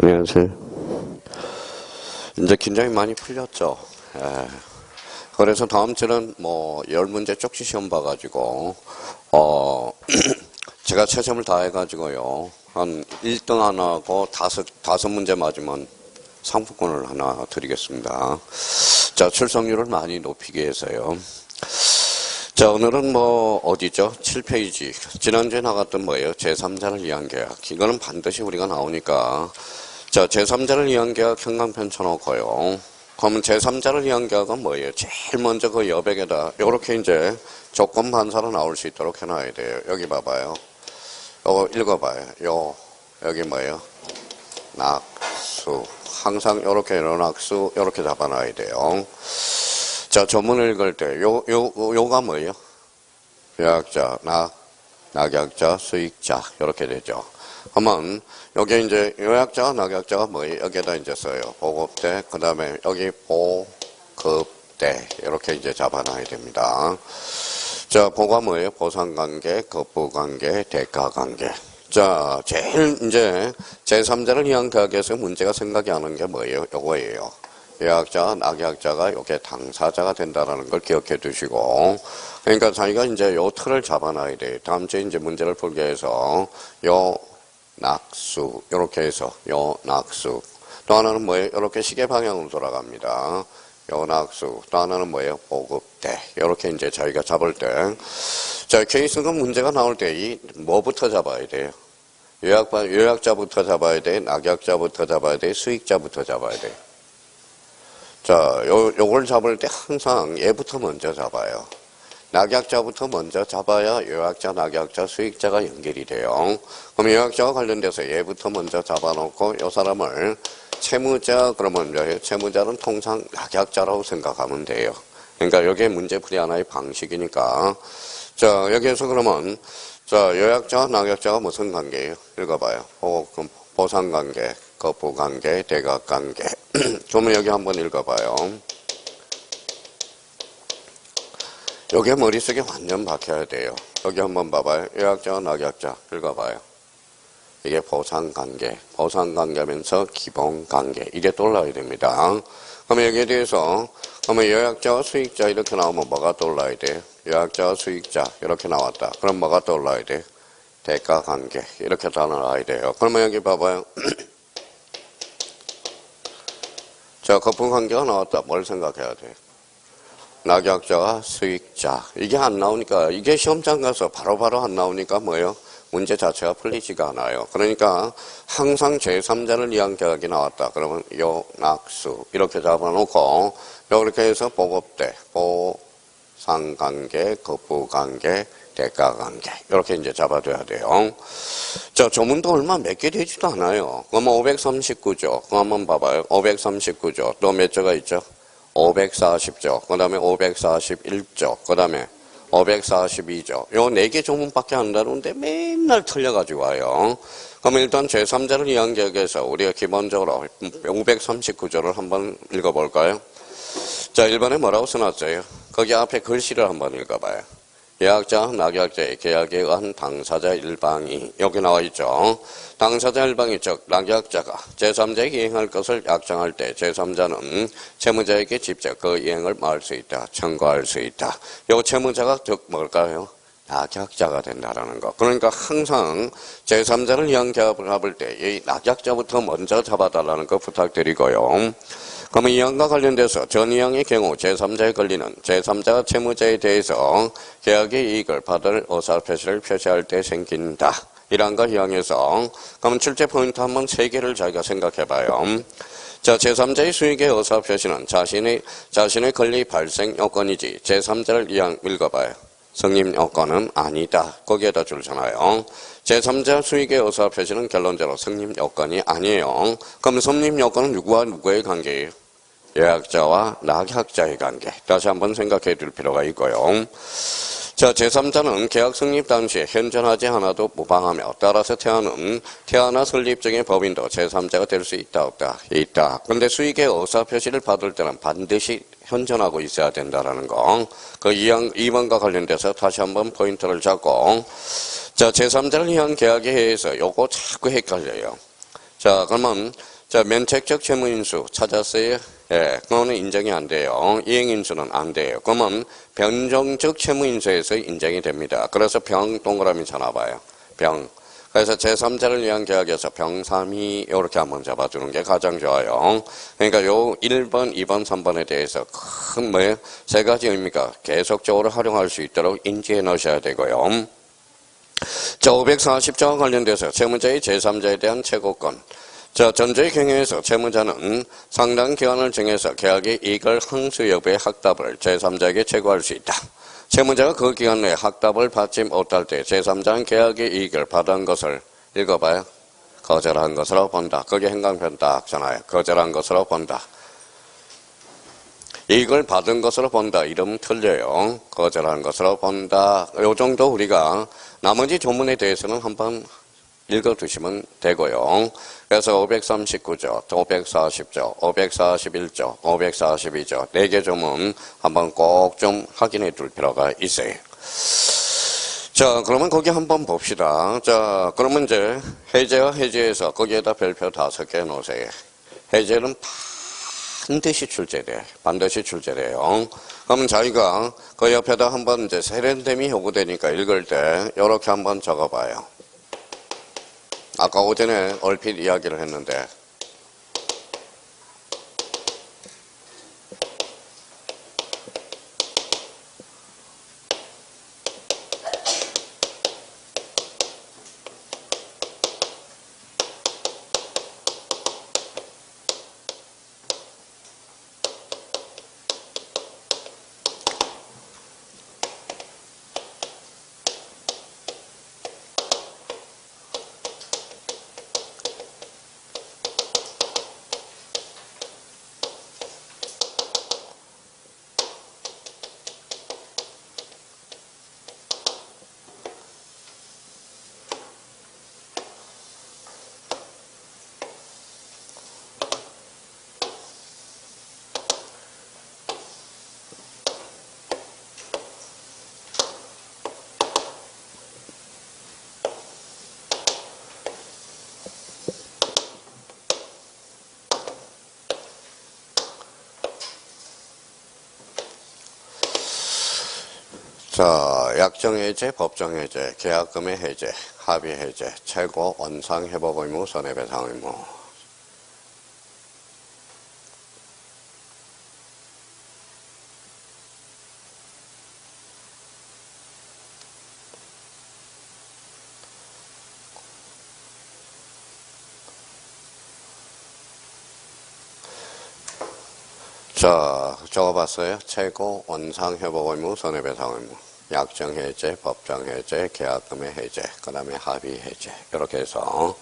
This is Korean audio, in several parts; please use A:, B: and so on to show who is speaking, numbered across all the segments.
A: 안녕하세요. 이제 긴장이 많이 풀렸죠. 그래서 다음 주는 뭐 10문제 쪽지 시험 봐가지고 제가 최선을 다해가지고요 한 1등 하나 하고 다섯 문제 맞으면 상품권을 하나 드리겠습니다. 자, 출석률을 많이 높이기 위해서요. 자, 오늘은 뭐 어디죠? 7페이지. 지난주에 나갔던 뭐예요? 제3자를 위한 계약. 이거는 반드시 우리가 나오니까. 자, 제3자를 위한 계약 형광펜 쳐놓고요. 그러면 제3자를 위한 계약은 뭐예요? 제일 먼저 그 여백에다 요렇게 이제 조건 반사로 나올 수 있도록 해놔야 돼요. 여기 봐봐요. 요거 읽어봐요. 여기 뭐예요? 낙수. 항상 요렇게 낙수 요렇게 잡아놔야 돼요. 자, 조문을 읽을 때 요가 뭐예요? 요약자, 낙약자, 수익자 이렇게 되죠. 그러면 여기 이제 요약자와 낙약자가 뭐예요? 여기에다 이제 써요. 보급대, 그 다음에 여기 보급대 이렇게 이제 잡아놔야 됩니다. 자, 보가 뭐예요? 보상관계, 거부관계, 대가관계. 자, 제일 이제 제3자를 위한 계약에서 문제가 생각이 나는 게 뭐예요? 요거예요. 요약자와 낙약자가 요게 당사자가 된다는 걸 기억해 두시고, 그러니까 자기가 이제 요 틀을 잡아놔야 돼요. 다음 주에 이제 문제를 풀게 해서 요 낙수 요렇게 해서 요 낙수, 또 하나는 뭐예요? 요렇게 시계 방향으로 돌아갑니다. 요 낙수, 또 하나는 뭐예요? 보급대. 요렇게 이제 자기가 잡을 때, 자, 케이스는 문제가 나올 때 이 뭐부터 잡아야 돼요? 요약자부터 잡아야 돼, 낙약자부터 잡아야 돼, 수익자부터 잡아야 돼. 자, 요걸 잡을 때 항상 얘부터 먼저 잡아요. 낙약자부터 먼저 잡아야 요약자, 낙약자, 수익자가 연결이 돼요. 그럼 요약자와 관련돼서 얘부터 먼저 잡아놓고 요 사람을 채무자, 그러면 뭐예요? 채무자는 통상 낙약자라고 생각하면 돼요. 그러니까 여기에 문제풀이 하나의 방식이니까. 자, 여기에서 그러면 자, 요약자와 낙약자가 무슨 관계예요? 읽어봐요. 그럼 보상관계, 거부관계, 대가관계. 그러면 여기 한번 읽어봐요. 여기 머릿속에 완전 박혀야 돼요. 여기 한번 봐봐요. 요약자와 낙약자 읽어봐요. 이게 보상관계, 보상관계면서 기본관계. 이게 떠올라야 됩니다. 그러면 여기에 대해서 그러면 요약자와 수익자 이렇게 나오면 뭐가 떠올라야 돼요? 요약자와 수익자 이렇게 나왔다. 그럼 뭐가 떠올라야 돼요? 대가관계 이렇게 다 나와야 돼요. 그러면 여기 봐봐요. 자, 거품관계가 나왔다. 뭘 생각해야 돼요? 낙약자와 수익자. 이게 안 나오니까, 이게 시험장 가서 바로바로 안 나오니까 뭐예요? 문제 자체가 풀리지가 않아요. 그러니까 항상 제3자를 위한 계약이 나왔다. 그러면 요 낙수 이렇게 잡아놓고 이렇게 해서 보급대, 보상관계, 거부관계, 대가관계 이렇게 이제 잡아둬야 돼요. 자, 조문도 얼마 몇 개 되지도 않아요. 그러면 539조. 그거 한번 봐봐요. 539조. 또 몇 조가 있죠? 540조. 그 다음에 541조. 그 다음에 542조. 요 4개 조문밖에 안 다루는데 맨날 틀려가지고 와요. 그럼 일단 제3자를 위한 계약에서 우리가 기본적으로 539조를 한번 읽어볼까요? 자, 1번에 뭐라고 써놨어요? 거기 앞에 글씨를 한번 읽어봐요. 요약자, 낙약자의 계약에 의한 당사자 일방이 여기 나와 있죠. 당사자 일방이 즉 낙약자가 제3자에게 이행할 것을 약정할 때 제3자는 채무자에게 직접 그 이행을 막을 수 있다. 청구할 수 있다. 요 채무자가 즉 뭘까요? 낙약자가 된다라는 거. 그러니까 항상 제3자를 위한 계약을 잡을 때 이 낙약자부터 먼저 잡아달라는 거 부탁드리고요. 그러면 이항과 관련돼서 전 이항의 경우 제3자에 걸리는 제3자가 채무자에 대해서 계약의 이익을 받을 의사표시를 표시할 때 생긴다. 이란과 이항에서 그러면 출제 포인트 한번 3개를 자기가 생각해봐요. 자, 제3자의 수익의 의사표시는 자신의 권리 발생 요건이지 제3자를 이항 읽어봐요. 성립 요건은 아니다. 거기에다 줄 서놔요. 제3자 수익의 의사표시는 결론적으로 성립 요건이 아니에요. 그럼 성립 요건은 누구와 누구의 관계예요? 요약자와 낙약자의 관계. 다시 한번 생각해 둘 필요가 있고요. 자, 제3자는 계약 성립 당시에 현존하지 않아도 무방하며 따라서 태어나 설립적인 법인도 제3자가 될 수 있다 없다? 있다. 그런데 수익의 의사표시를 받을 때는 반드시 현존하고 있어야 된다라는 거. 그 2번과 관련돼서 다시 한번 포인트를 잡고 자, 제3자를 위한 계약에 의해서 요거 자꾸 헷갈려요. 자, 자, 그러면, 자, 면책적 채무인수 찾았어요? 예, 그거는 인정이 안 돼요. 이행인수는 안 돼요. 그러면 변정적 채무인수에서 인정이 됩니다. 그래서 병 동그라미 쳐놔봐요. 병. 그래서 제3자를 위한 계약에서 병3이 이렇게 한번 잡아주는 게 가장 좋아요. 그러니까 요 1번, 2번, 3번에 대해서 큰 뭐예요? 세 가지 의미가 계속적으로 활용할 수 있도록 인지해 놓으셔야 되고요. 자, 540조와 관련돼서 채무자의 제3자에 대한 채권권. 자, 전제의 경우에서 채무자는 상당 기간을 정해서 계약의 이익을 항수 여부의 확답을 제3자에게 채구할 수 있다. 채무자가 그 기간 내에 확답을 받지 못할 때 제3자는 계약의 이익을 받은 것을 읽어봐요. 거절한 것으로 본다. 거기 행강편 딱 잖아요. 거절한 것으로 본다. 이익을 받은 것으로 본다. 이름 틀려요. 거절한 것으로 본다. 요 정도 우리가 나머지 조문에 대해서는 한번 읽어두시면 되고요. 그래서 539조, 540조, 541조, 542조 4개 조문 한번 꼭 좀 확인해 둘 필요가 있어요. 자, 그러면 거기 한번 봅시다. 자, 그러면 이제 해제와 해제에서 거기에다 별표 5개 놓으세요. 해제는 반드시 출제돼. 반드시 출제돼요. 그러면 자기가 그 옆에다 한번 이제 세련됨이 요구되니까 읽을 때 이렇게 한번 적어봐요. 아까 오전에 얼핏 이야기를 했는데 자, 약정해제, 법정해제, 계약금의 해제, 합의해제, 최고, 원상회복 의무, 손해배상 의무. 자, 적어봤어요? 최고, 원상회복 의무, 손해배상 의무. 약정해제, 법정해제, 계약금의 해제, 그 다음에 합의해제. 이렇게 해서.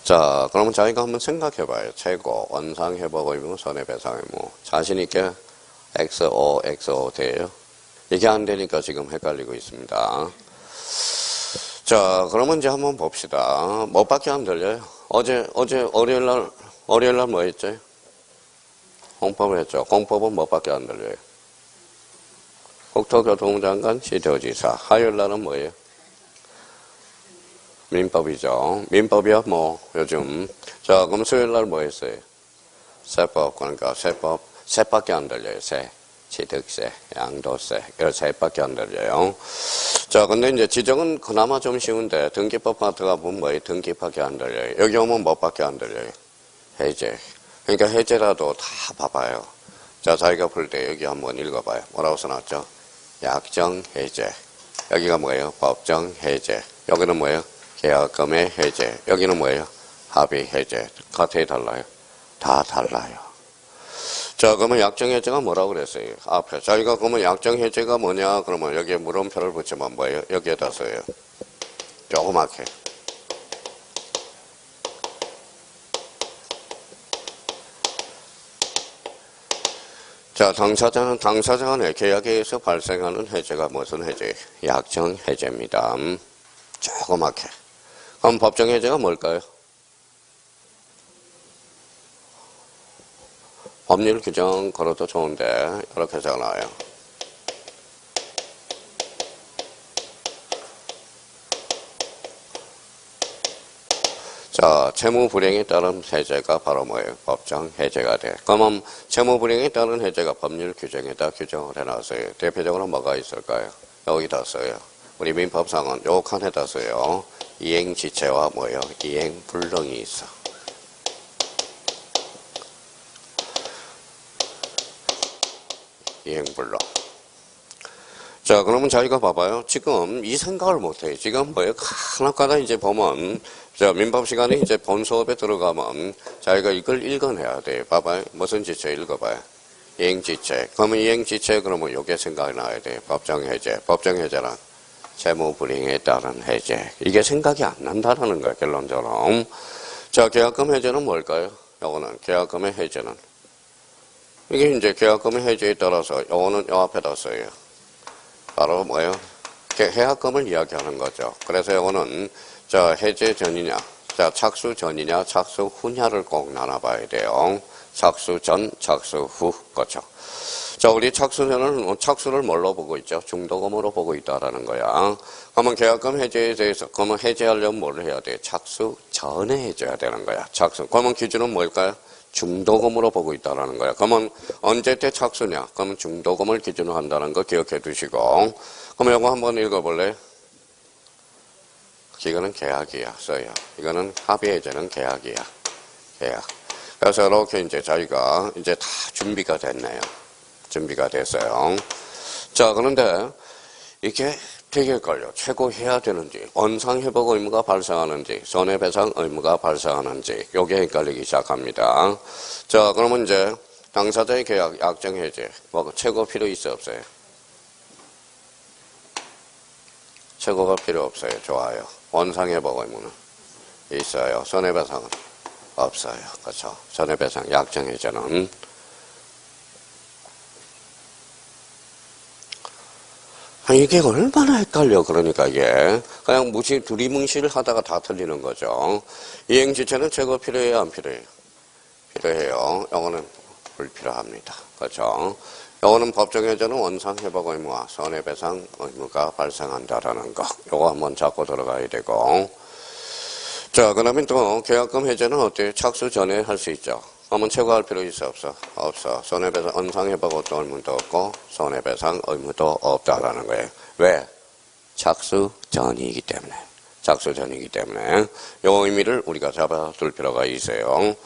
A: 자, 그러면 자기가 한번 생각해봐요. 최고, 원상회복 의무, 손해배상 의무. 자신있게 XO, XO 돼요? 이게 안 되니까 지금 헷갈리고 있습니다. 자, 그러면 이제 한번 봅시다. 뭐밖에 안 들려요? 어제 월요일날 뭐 했죠? 공법을 했죠. 공법은 뭐밖에 안 들려요? 국토교통장관, 시도지사. 화요일날은 뭐예요? 민법이죠. 민법이야 뭐 요즘. 자, 그럼 수요일날 뭐 했어요? 세법. 그러니까 세밖에 안 들려요. 세. 취득세, 양도세, 이런 세밖에 안 들려요. 자, 근데 이제 지정은 그나마 좀 쉬운데 등기법 같은 거 보면 뭐예요? 등기밖에 안 들려요. 여기 오면 뭐밖에 안 들려요? 해제. 그러니까 해제라도 다 봐봐요. 자, 자기가 풀 때 여기 한번 읽어봐요. 뭐라고 써놨죠? 약정 해제. 여기가 뭐예요? 법정 해제. 여기는 뭐예요? 계약금의 해제. 여기는 뭐예요? 합의 해제. 같아요, 달라요? 다 달라요. 자, 그러면 약정 해제가 뭐라고 그랬어요? 앞에. 자기가 그러면 약정 해제가 뭐냐? 그러면 여기에 물음표를 붙이면 뭐예요? 여기에다 써요. 조그맣게. 자, 당사자 간의 계약에 의해서 발생하는 해제가 무슨 해제? 약정 해제입니다. 조그맣게. 그럼 법정 해제가 뭘까요? 법률 규정 걸어도 좋은데 이렇게 적어놔요. 자, 채무 불이행에 따른 해제가 바로 뭐예요? 법정 해제가 돼. 그러면 채무 불이행에 따른 해제가 법률 규정에다 규정을 해놨어요. 대표적으로 뭐가 있을까요? 여기다 써요. 우리 민법상은 요 칸에다 써요. 이행지체와 뭐예요? 이행불능이 있어. 이행불능. 자, 그러면 자기가 봐봐요. 지금 이 생각을 못해요. 지금 뭐예요? 하나하나 이제 보면, 자, 민법 시간에 이제 본 수업에 들어가면 자기가 이걸 읽어내야 돼요. 봐봐요. 무슨 지체 읽어봐요. 이행지체. 그러면 이행지체, 그러면 요게 생각이 나야 돼요. 법정해제. 법정해제란 채무불이행에 따른 해제. 이게 생각이 안 난다는 거예요. 결론적으로. 자, 계약금 해제는 뭘까요? 요거는, 계약금의 해제는. 이게 이제 계약금의 해제에 따라서 요거는 요 앞에다 써요. 바로 뭐예요? 해약금을 이야기하는 거죠. 그래서 이거는 자 해제 전이냐, 자 착수 전이냐, 착수 후냐를 꼭 나눠봐야 돼요. 착수 전, 착수 후 거죠. 자 우리 착수는 착수를 뭘로 보고 있죠? 중도금으로 보고 있다라는 거야. 그러면 계약금 해제에 대해서 그러면 해제하려면 뭘 해야 돼? 착수 전에 해줘야 되는 거야. 착수. 그러면 기준은 뭘까요? 중도금으로 보고 있다는 거야. 그러면 언제 때 착수냐? 그러면 중도금을 기준으로 한다는 거 기억해 두시고. 그러면 이거 한번 읽어볼래? 이거는 계약이야. 써요. 이거는 합의해제는 계약이야. 계약. 그래서 이렇게 이제 저희가 이제 다 준비가 됐네요. 준비가 됐어요. 자, 그런데 이게 되게 걸려. 최고해야 되는지, 원상회복 의무가 발생하는지, 손해배상 의무가 발생하는지, 요게 헷갈리기 시작합니다. 자, 그러면 이제 당사자의 계약, 약정해제, 뭐 최고 필요 있어 없어요? 최고가 필요 없어요. 좋아요. 원상회복 의무는 있어요. 손해배상은 없어요. 그렇죠? 손해배상, 약정해제는 이게 얼마나 헷갈려. 그러니까 이게 그냥 두리뭉실 하다가 다 틀리는 거죠. 이행지체는 최고 필요해요? 안 필요해요? 필요해요. 요거는 불필요합니다. 그렇죠? 요거는 법정해제는 원상회복 의무와 손해배상 의무가 발생한다라는 거. 요거 한번 잡고 들어가야 되고. 자, 그러면 또 계약금 해제는 어때요? 착수 전에 할 수 있죠. 그러면 최고할 필요 있어 없어? 없어. 손해배상 원상회복 의무도 없고 손해배상 의무도 없다라는 거예요. 왜? 착수 전이기 때문에. 착수 전이기 때문에 요 의미를 우리가 잡아둘 필요가 있어요.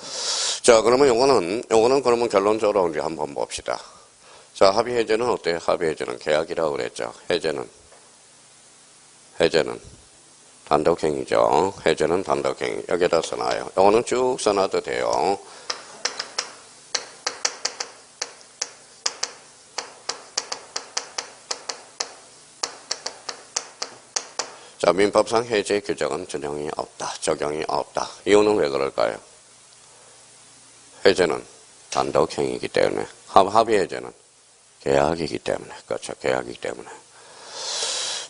A: 자, 그러면 요거는 그러면 결론적으로 우리 한번 봅시다. 자, 합의 해제는 어때요? 합의 해제는 계약이라고 그랬죠. 해제는 단독행위죠. 해제는 단독행위. 여기다 써놔요. 요거는 쭉 써놔도 돼요. 자, 민법상 해제 규정은 적용이 없다. 이유는 왜 그럴까요? 해제는 단독행위이기 때문에, 합의 해제는 계약이기 때문에, 그렇죠. 계약이기 때문에.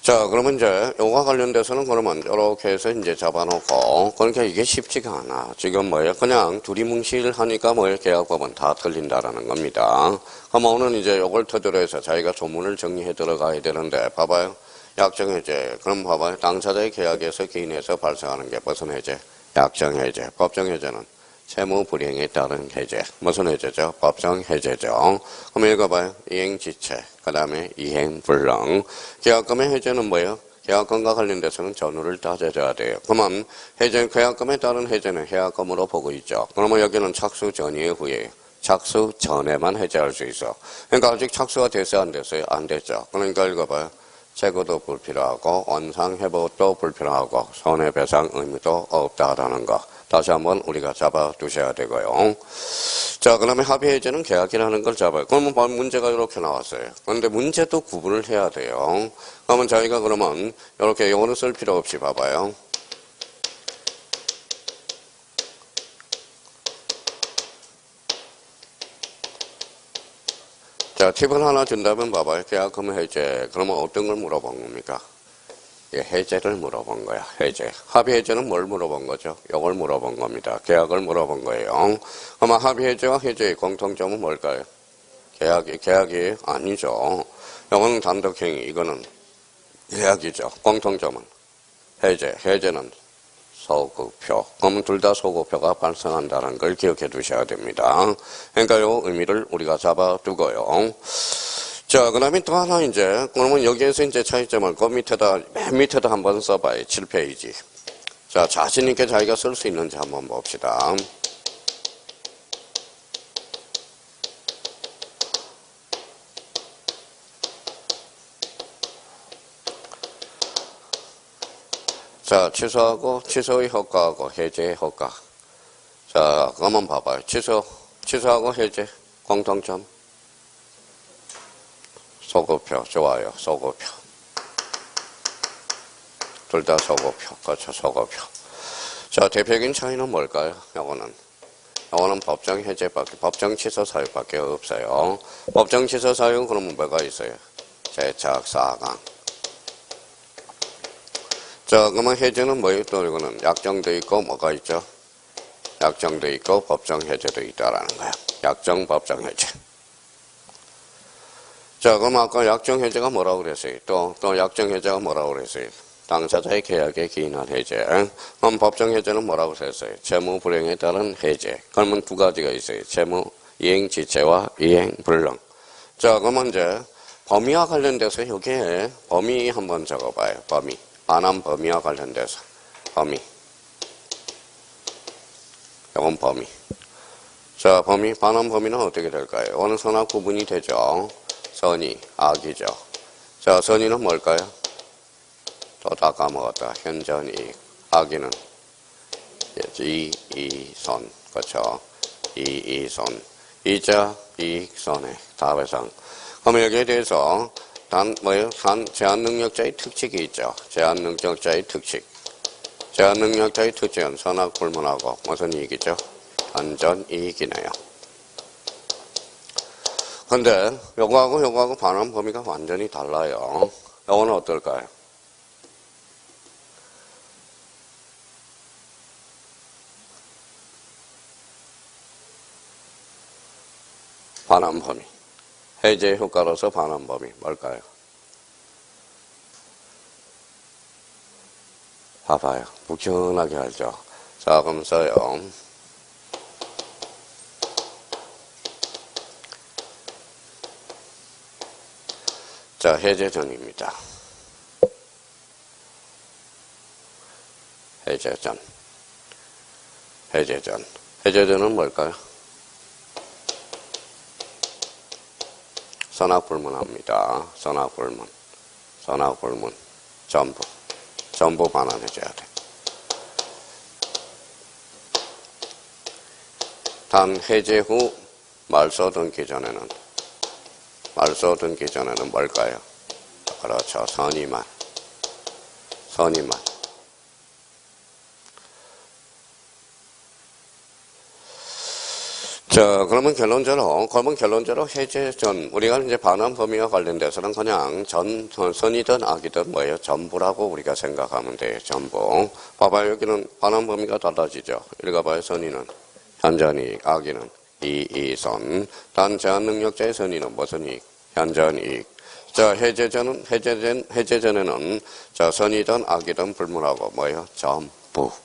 A: 자, 그러면 이제 요거와 관련돼서는 그러면 이렇게 해서 이제 잡아놓고, 그러니까 이게 쉽지가 않아. 지금 뭐예요? 그냥 두리뭉실 하니까 뭐예요? 계약법은 다 틀린다라는 겁니다. 그럼 오늘 이제 요걸 토대로 해서 자기가 조문을 정리해 들어가야 되는데, 봐봐요. 약정해제. 그럼 봐봐요. 당사자의 계약에서 기인해서 발생하는 게 무슨 해제? 약정해제. 법정해제는 채무불이행에 따른 해제. 무슨 해제죠? 법정해제죠. 그럼 읽어봐요. 이행지체. 그 다음에 이행불능. 계약금의 해제는 뭐예요? 계약금과 관련돼서는 전후를 따져야 돼요. 그러면 계약금에 따른 해제는 해약금으로 보고 있죠. 그러면 여기는 착수 전이에요, 후에요? 착수 전에만 해제할 수 있어. 그러니까 아직 착수가 됐어요, 안 됐어요? 안 됐죠. 그러니까 읽어봐요. 재고도 불필요하고 원상회복도 불필요하고 손해배상 의무도 없다라는 거. 다시 한번 우리가 잡아두셔야 되고요. 자, 그러면 합의해제는 계약이라는 걸 잡아요. 그러면 문제가 이렇게 나왔어요. 그런데 문제도 구분을 해야 돼요. 그러면 저희가 그러면 이렇게 영어는 쓸 필요 없이 봐봐요. 자, 팁을 하나 준다면 봐봐요. 계약금 해제. 그러면 어떤 걸 물어본 겁니까? 예, 해제를 물어본 거야. 해제. 합의 해제는 뭘 물어본 거죠? 이걸 물어본 겁니다. 계약을 물어본 거예요. 그러면 합의 해제와 해제의 공통점은 뭘까요? 계약이 아니죠. 이거는 단독행위. 이거는 계약이죠. 공통점은 해제는 소급표. 그러면 둘 다 소급표가 발생한다는 걸 기억해 두셔야 됩니다. 그러니까 요 의미를 우리가 잡아두고요. 자, 그 다음에 또 하나 이제, 그러면 여기에서 이제 차이점을 그 밑에다, 맨 밑에다 한번 써봐요. 7페이지. 자, 자신있게 자기가 쓸 수 있는지 한번 봅시다. 자, 취소하고, 취소의 효과하고 해제의 효과. 자, 그것만 봐봐요. 취소하고 해제, 공통점. 소급표, 좋아요. 소급표. 둘 다 소급표. 그렇죠, 소급표. 자, 대표적인 차이는 뭘까요? 요거는 법정 해제밖에, 법정 취소 사유밖에 없어요. 법정 취소 사유, 그러면 뭐가 있어요? 제착, 사강. 자, 그러면 해제는 뭐예요? 또 이거는 약정돼 있고 뭐가 있죠? 약정돼 있고 법정 해제도 있다라는 거야. 약정, 법정 해제. 자, 그럼 아까 약정 해제가 뭐라고 그랬어요? 또 약정 해제가 뭐라고 그랬어요? 당사자의 계약에 기인한 해제. 그럼 법정 해제는 뭐라고 그랬어요? 채무 불이행에 따른 해제. 그러면 두 가지가 있어요. 채무 이행 지체와 이행 불능. 자, 그러면 이제 범위와 관련돼서 여기에 범위 한번 적어봐요. 범위. 반환 범위와 관련돼서 범위. 이건 범위. 자, 범위, 반환 범위는 어떻게 될까요? 어느 선악 구분이 되죠. 선의, 악이죠. 자, 선의는 뭘까요? 또 다 까먹었다. 현전 이익. 악의는 이선. 그렇죠. 이선. 이자, 이익, 손해. 다배상. 그럼 여기에 대해서 제한 능력자의 특칙이 있죠. 제한 능력자의 특칙. 제한 능력자의 특징은 선악 불문하고 무슨 이익이죠? 안전 이익이네요. 근데 요거하고 반환 범위가 완전히 달라요. 요거는 어떨까요? 반환 범위. 해제 효과로서 반환 범위 뭘까요? 봐봐요. 묵직하게 알죠. 자, 그럼 써요. 자, 해제전입니다. 해제전. 해제전은 뭘까요? 선악불문합니다. 선악불문. 전부 반환해줘야 돼. 단 해제 후 말소 등기 전에는 뭘까요? 그렇죠. 선의만. 자, 그러면 결론적으로 해제 전, 우리가 이제 반환 범위와 관련돼서는 그냥 선이든 악이든 뭐예요? 전부라고 우리가 생각하면 돼요. 전부. 봐봐요. 여기는 반환 범위가 달라지죠. 읽어봐요. 선의는 현전이익, 악의는 이선. 단 제한 능력자의 선의는 무슨 이익? 현전이익. 자, 해제전에는 자, 선이든 악이든 불문하고 뭐예요? 전부.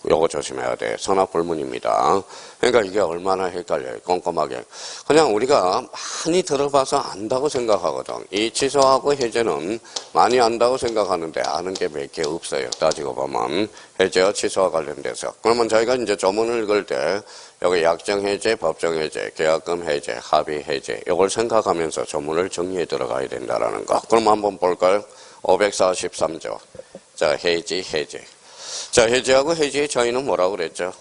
A: 요거 조심해야 돼. 선악불문입니다. 그러니까 이게 얼마나 헷갈려요. 꼼꼼하게. 그냥 우리가 많이 들어봐서 안다고 생각하거든. 이 취소하고 해제는 많이 안다고 생각하는데 아는 게 몇 개 없어요. 따지고 보면. 해제와 취소와 관련돼서. 그러면 저희가 이제 조문을 읽을 때 여기 약정 해제, 법정 해제, 계약금 해제, 합의 해제 이걸 생각하면서 조문을 정리해 들어가야 된다는 거. 그럼 한번 볼까요? 543조. 자, 해제. 자, 해제하고 해지의 차이는 뭐라고 그랬죠?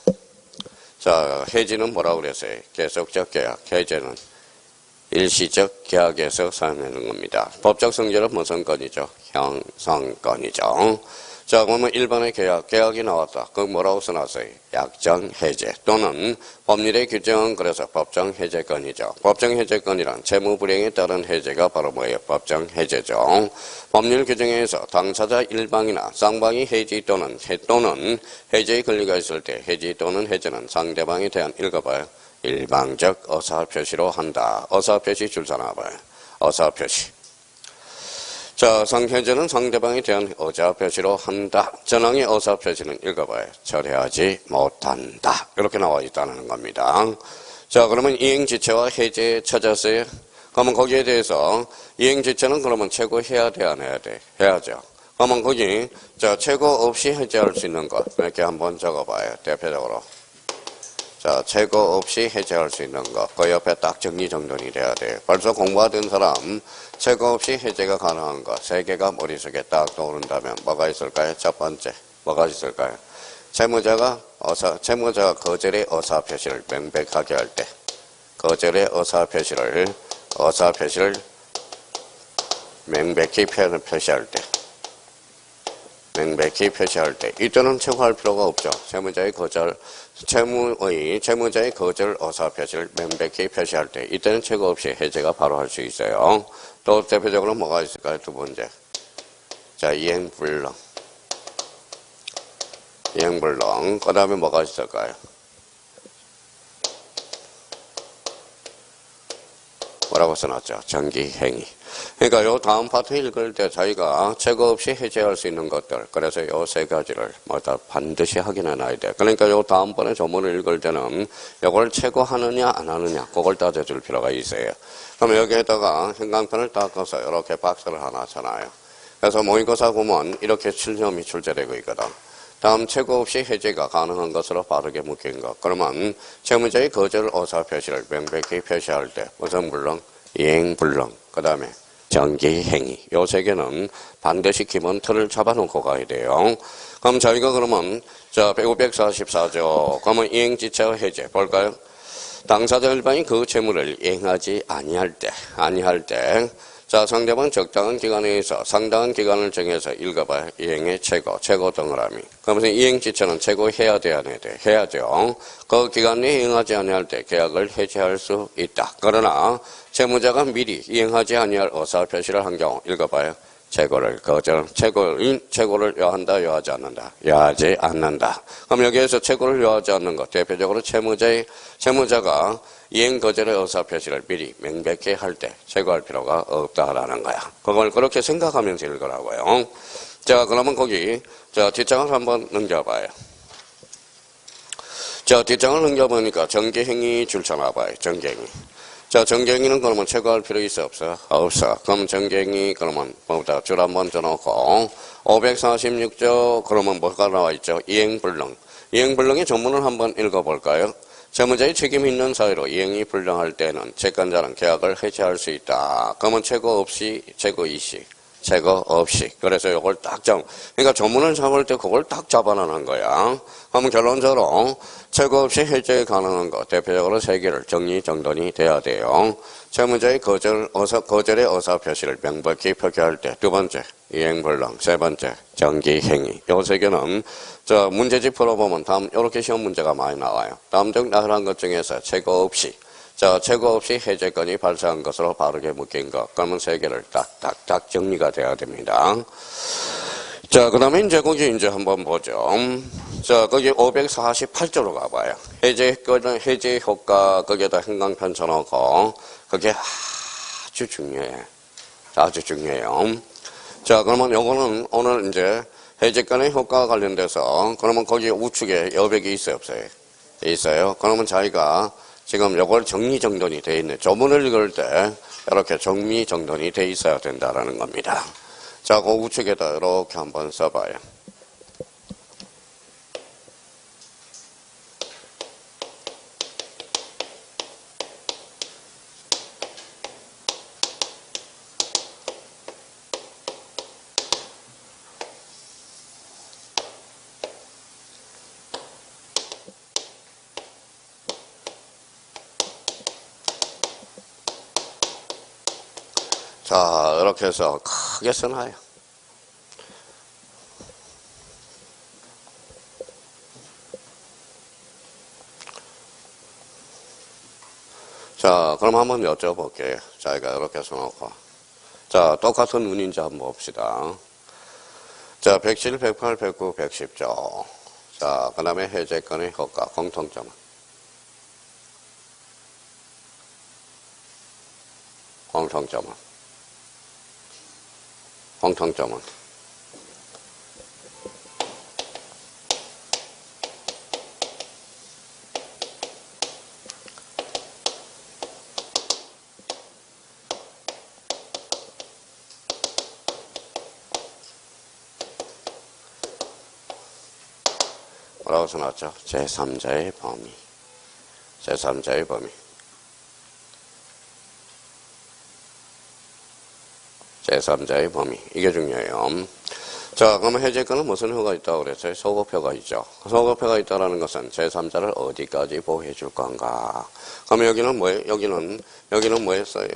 A: 자, 해지는 뭐라고 그랬어요? 계속적 계약. 해제는 일시적 계약에서 사용하는 겁니다. 법적 성질은 무슨 건이죠? 형성건이죠. 자, 그러면 1번의 계약이 나왔다. 그거 뭐라고 써놨어요? 약정 해제 또는 법률의 규정은 그래서 법정 해제건이죠. 법정 해제건이란 채무 불이행에 따른 해제가 바로 뭐예요? 법정 해제죠. 법률 규정에 의해서 당사자 일방이나 쌍방이 해지 또는 해제의 권리가 있을 때 해지 또는 해제는 상대방에 대한 읽어봐요. 일방적 의사표시로 한다. 의사표시 줄 서놔봐요. 의사표시. 자, 상해제는 상대방에 대한 의사 표시로 한다. 전항의 의사 표시는 읽어봐요. 철회하지 못한다. 이렇게 나와 있다는 겁니다. 자, 그러면 이행지체와 해제 찾았어요? 그러면 거기에 대해서 이행지체는 그러면 체고해야 돼, 안 해야 돼? 해야죠. 그러면 거기 자, 체고 없이 해제할 수 있는 것 이렇게 한번 적어봐요. 대표적으로. 자, 체고 없이 해제할 수 있는 것. 그 옆에 딱 정리정돈이 돼야 돼요. 벌써 공부하던 사람 체고 없이 해제가 가능한 것 3개가 머릿속에 딱 떠오른다면 뭐가 있을까요? 첫 번째. 뭐가 있을까요? 채무자가 거절의 의사표시를 명백하게 할 때. 거절의 의사표시를 명백히 표시할 때. 명백히 표시할 때. 이때는 체고할 필요가 없죠. 채무자의 거절 의사표시를 명백히 표시할 때. 이때는 체고 없이 해제가 바로 할 수 있어요. 또 대표적으로 뭐가 있을까요? 두 번째. 자, 이행불능. 그 다음에 뭐가 있을까요? 뭐라고 써놨죠? 정기행위. 그러니까 요 다음 파트 읽을 때 자기가 체고 없이 해제할 수 있는 것들, 그래서 요 3가지를 뭐다 반드시 확인해 놔야 돼. 그러니까 요 다음번에 조문을 읽을 때는 요걸 체고하느냐 안 하느냐 그걸 따져줄 필요가 있어요. 그럼 여기에다가 형광펜을 닦아서 이렇게 박스를 하나 쳐놔요. 그래서 모의고사 보면 이렇게 7점이 출제되고 있거든. 다음 체고 없이 해제가 가능한 것으로 바르게 묶인 것. 그러면 채무자의 거절 의사표시를 명백히 표시할 때 무슨 불능? 이행불능. 그 다음에 정기행위. 요 3개는 반드시 기본 틀을 잡아놓고 가야 돼요. 그럼 저희가 그러면 자 544조 그러면 이행지체와 해제 볼까요? 당사자 일반이 그 채무를 이행하지 아니할 때 자, 상대방 적당한 기간에서 상당한 기간을 정해서 읽어봐요. 이행의 최고 동그라미. 그러면서 이행지체는 체고해야 돼, 안 해야 돼? 해야죠. 그 기간 내에 이행하지 아니할 때 계약을 해지할 수 있다. 그러나 채무자가 미리 이행하지 아니할 의사표시를 한 경우 읽어봐요. 체고를 요한다, 요하지 않는다. 요하지 않는다. 그럼 여기에서 체고를 요하지 않는 것, 대표적으로 채무자가 이행 거절의 의사표시를 미리 명백히 할 때 체고할 필요가 없다라는 거야. 그걸 그렇게 생각하면서 읽으라고요. 자, 그러면 거기 자 뒷장을 한번 넘겨봐요. 자, 뒷장을 넘겨보니까 정기행위 줄쳐놔봐요. 정기행위. 자, 정기행위는 그러면 체고할 필요 있어 없어? 없어. 그럼 정기행위 그러면 뭐보다 줄 한번 줘놓고 546조 그러면 뭐가 나와 있죠? 이행불능. 이행불능의 전문을 한번 읽어볼까요? 채무자의 책임 있는 사유로 이행이 불능할 때는 채권자는 계약을 해지할 수 있다. 그러면 체고 없이, 체고 이시, 체고 없이. 그래서 이걸 딱 그러니까 전문을 잡을 때 그걸 딱 잡아놓는 거야. 그러면 결론적으로 체고 없이 해제 가능한 것 대표적으로 3개를 정리정돈이 돼야 돼요. 채무자의 거절의 의사표시를 명백히 표기할 때 두 번째 이행불능, 세 번째 정기행위. 요 3개는 자 문제집 풀어보면 다음 이렇게 시험 문제가 많이 나와요. 다음 중 나열한 것 중에서 체고 없이 해제권이 발생한 것으로 바르게 묶인 것. 그러면 3개를 딱딱딱 정리가 돼야 됩니다. 자, 그 다음에 이제 거기 이제 한번 보죠. 자, 거기 548조로 가봐요. 해제 효과, 거기에다 형광펜 쳐놓고, 그게 아주 중요해. 아주 중요해요. 자, 그러면 요거는 오늘 이제 해제권의 효과와 관련돼서, 그러면 거기 우측에 여백이 있어요, 없어요? 있어요. 그러면 자기가 지금 요걸 정리정돈이 돼 있네. 조문을 읽을 때, 이렇게 정리정돈이 돼 있어야 된다라는 겁니다. 자, 그 우측에다 이렇게 한번 써봐요. 자, 이렇게 해서 크게 써놔요. 자, 그럼 한번 여쭤볼게요. 자기가 이렇게 써놓고. 자, 똑같은 운인지 한번 봅시다. 자, 107, 108, 109, 110조. 자, 그 다음에 해제권의 효과, 공통점은? 공통점은? 공통점은 뭐라고 써놨죠? 제3자의 범위. 제3자의 범위. 제3자의 범위. 이게 중요해요. 자, 그러면 해제권은 무슨 효가 있다고 그랬어요? 소급효가 있죠. 소급효가 있다라는 것은 제3자를 어디까지 보호해 줄 건가? 그러면 여기는 뭐예요? 여기는 뭐였어요?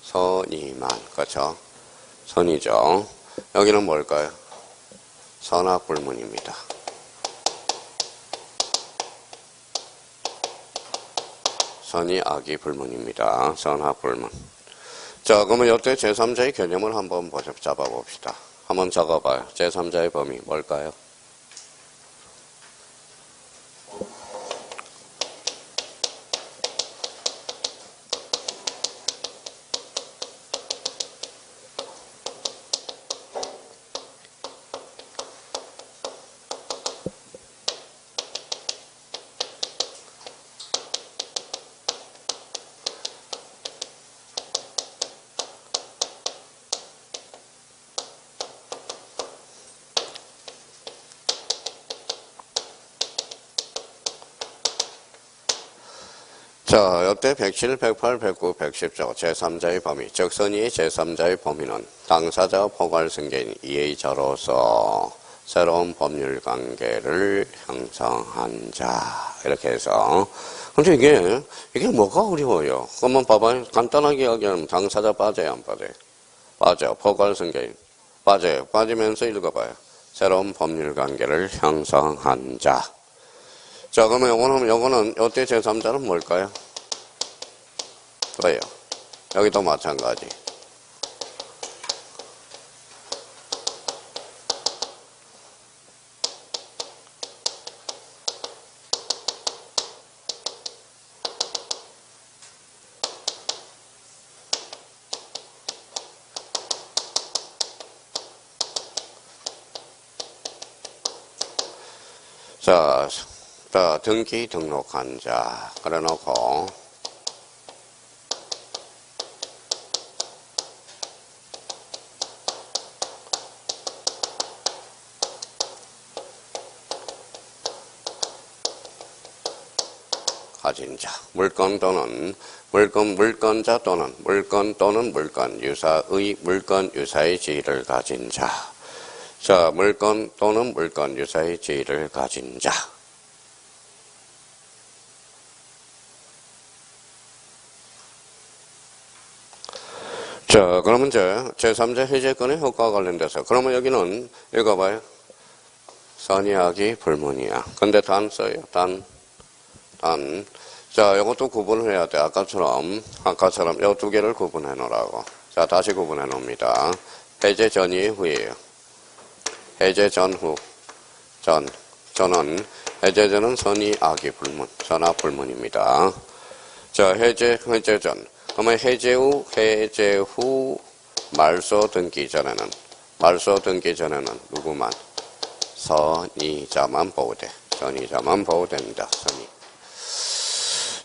A: 선이만. 그렇죠? 선이죠. 여기는 뭘까요? 선악불문입니다. 선이 악이 불문입니다. 선악불문. 자, 그러면 이때 제3자의 개념을 한번 잡아봅시다. 한번 적어봐요. 제3자의 범위 뭘까요? 자, 이때 107, 108, 109, 110조 제3자의 범위, 즉 선의의 제3자의 범위는 당사자 포괄승계인 이해자로서 새로운 법률 관계를 형성한 자. 이렇게 해서. 근데 이게 뭐가 어려워요? 그러면 봐봐요. 간단하게 이야기하면 당사자 빠져요, 안 빠져요? 빠져. 포괄승계인. 빠져요. 빠지면서 읽어봐요. 새로운 법률 관계를 형성한 자. 자, 그러면 요거는 요때 제3자는 뭘까요? 왜요? 여기도 마찬가지. 자, 등기 등록한 자. 그래 놓고, 가진 자. 물건자 또는 물건 유사의 지위를 가진 자. 자, 물건 또는 물건 유사의 지위를 가진 자. 자, 그러면 이제 제3자 해제권의 효과와 관련돼서 그러면 여기는 읽어봐요. 선의악이 불문이야. 근데 단 써요. 단. 자, 이것도 구분을 해야 돼. 아까처럼 이 두 개를 구분해 놓으라고. 자, 다시 구분해 놓습니다. 해제 전이 후예요. 해제 전후. 전은 해제 전은 선의악이 불문. 선악 불문입니다. 자, 해제 전. 그러면 해제 후 말소 등기 전에는 누구만? 선의자만 보호돼. 선의자만 보호됩니다. 선의.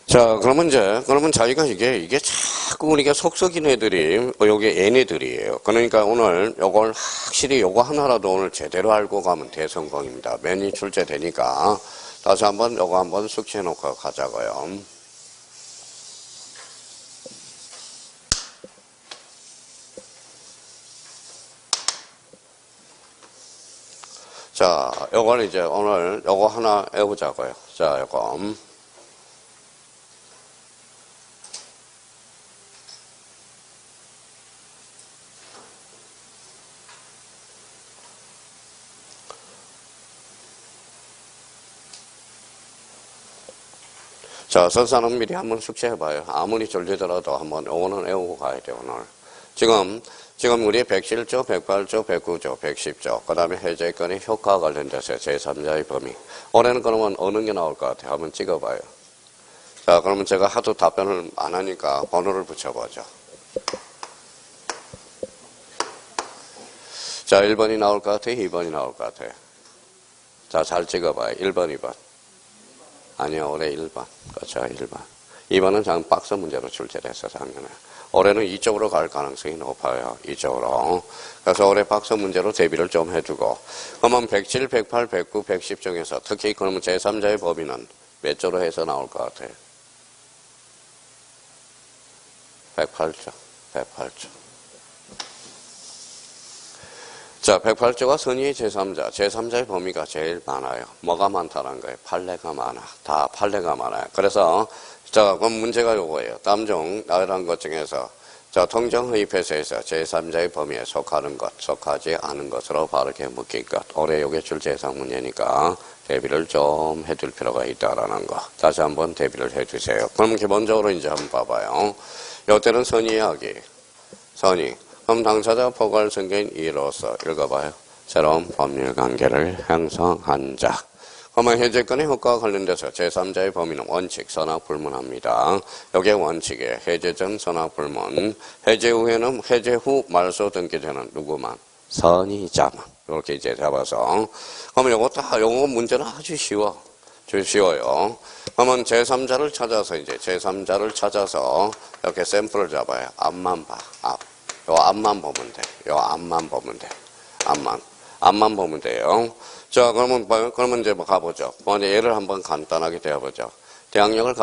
A: 자, 그러면 자기가 이게 자꾸 우리가 속썩인 애들이, 요게 얘네들이에요. 그러니까 오늘 요걸 확실히 요거 하나라도 오늘 제대로 알고 가면 대성공입니다. 면이 출제되니까. 다시 요거 한번 숙지해 놓고 가자고요. 자, 요걸 이제 오늘 요거 하나 외우자고요. 자, 요거. 자, 설사는 미리 한번 숙제해봐요. 아무리 졸리더라도 한번 요거는 외우고 가야 돼요, 오늘. 지금 우리 107조, 108조, 109조, 110조, 그 다음에 해제권의 효과와 관련돼서 제3자의 범위. 올해는 그러면 어느 게 나올 것 같아요? 한번 찍어봐요. 자, 그러면 제가 하도 답변을 안 하니까 번호를 붙여보죠. 자, 1번이 나올 것 같아? 2번이 나올 것 같아? 자, 잘 찍어봐요. 1번, 2번. 아니요, 올해 1번. 그렇죠, 1번. 2번은 장 박스 문제로 출제를 했어, 작년에. 올해는 이쪽으로 갈 가능성이 높아요. 이쪽으로. 그래서 올해 박스 문제로 대비를 좀 해주고. 그러면 107, 108, 109, 110 중에서 특히 그러면 제3자의 범위는 몇 조로 해서 나올 것 같아요? 108조. 108조. 자, 108조가 선의의 제3자. 제3자의 범위가 제일 많아요. 뭐가 많다는 거예요? 판례가 많아. 다 판례가 많아요. 그래서 자, 그럼 문제가 요거예요. 다음 중 나열한 것 중에서 자, 통정허위폐쇄에서 제3자의 범위에 속하는 것, 속하지 않은 것으로 바르게 묶인 것. 올해 요게 출제상 문제니까 대비를 좀 해줄 필요가 있다라는 거. 다시 한번 대비를 해주세요. 그럼 기본적으로 이제 한번 봐봐요. 요때는 선의하기. 선의. 그럼 당사자 포괄성계인 이로서 읽어봐요. 새로운 법률관계를 형성한 자. 그러면 해제권의 효과와 관련돼서 제3자의 범위는 원칙, 선악 불문합니다. 여기에 원칙에 해제 전 선악 불문, 해제 후에는 해제 후 말소 등기되는 누구만? 선의자만. 이렇게 이제 잡아서. 그러면 요거 문제는 아주 쉬워. 아주 쉬워요. 그러면 제3자를 찾아서 제3자를 찾아서 이렇게 샘플을 잡아요. 앞만 봐. 앞. 요 앞만 보면 돼. 요 앞만 보면 돼. 앞만 보면 돼요. 자, 그러면 이제 가보죠. 먼저 예를 한번 간단하게 대해보죠. 대항력을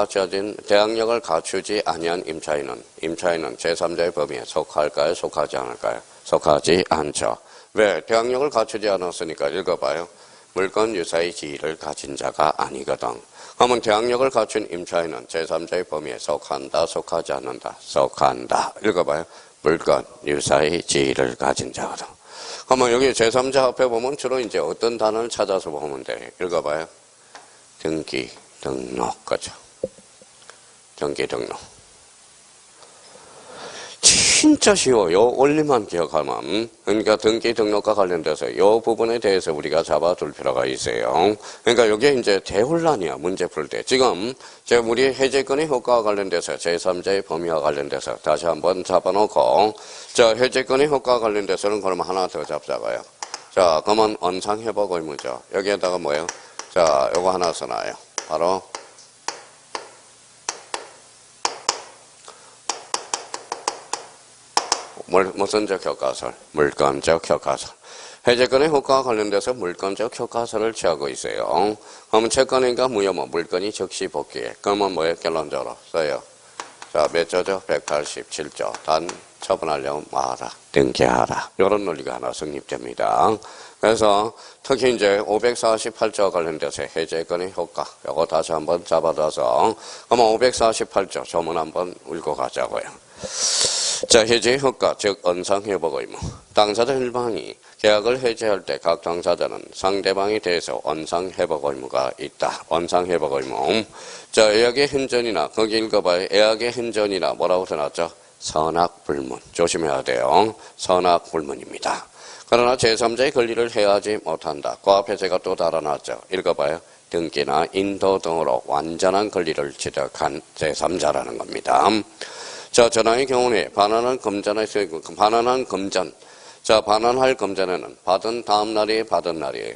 A: 갖추지 아니한 임차인은 제3자의 범위에 속할까요? 속하지 않을까요? 속하지 않죠. 왜? 대항력을 갖추지 않았으니까 읽어봐요. 물건 유사의 지위를 가진 자가 아니거든. 그러면 대항력을 갖춘 임차인은 제3자의 범위에 속한다, 속하지 않는다? 속한다. 읽어봐요. 물건 유사의 지위를 가진 자거든. 그러면 여기 제3자 앞에 보면 주로 이제 어떤 단어를 찾아서 보면 돼. 읽어봐요. 등기, 등록. 그죠? 등기, 등록. 진짜 쉬워. 요 원리만 기억하면. 그러니까 등기, 등록과 관련돼서 요 부분에 대해서 우리가 잡아둘 필요가 있어요. 그러니까 이게 이제 대혼란이야. 문제 풀 때. 지금 우리 해제권의 효과와 관련돼서 제3자의 범위와 관련돼서 다시 한번 잡아놓고 자, 해제권의 효과와 관련돼서는 그럼 하나 더 잡자고요. 자, 그러면 언상회복 의무죠. 여기에다가 뭐예요? 자, 요거 하나 써놔요. 바로 무슨적 효과설? 물건적 효과설. 해제권의 효과와 관련돼서 물건적 효과설을 취하고 있어요. 그러면 채권인가 무효모 물건이 즉시 복귀해. 그러면 뭐예요? 결론적으로 써요. 자, 몇 조죠? 187조. 단 처분하려면 뭐하라? 등기하라. 이런 논리가 하나 성립됩니다. 그래서 특히 이제 548조와 관련돼서 해제권의 효과. 요거 다시 한번 잡아둬서 그러면 548조 조문 한번 읽고 가자고요. 자, 해제 효과, 즉 언상회복 의무. 당사자 일방이 계약을 해제할 때 각 당사자는 상대방에 대해서 언상회복 의무가 있다. 언상회복 의무. 자, 예약의 hen전이나 거기 읽어봐요. 예약의 hen전이나 뭐라고 써놨죠? 선악불문. 조심해야 돼요. 선악불문입니다. 그러나 제3자의 권리를 해하지 못한다. 그 앞에 제가 또 달아놨죠. 읽어봐요. 등기나 인도 등으로 완전한 권리를 취득한 제3자라는 겁니다. 자, 전항의 경우에 반환할 금전할 금전에는 받은 다음 날이 받은 날이에요.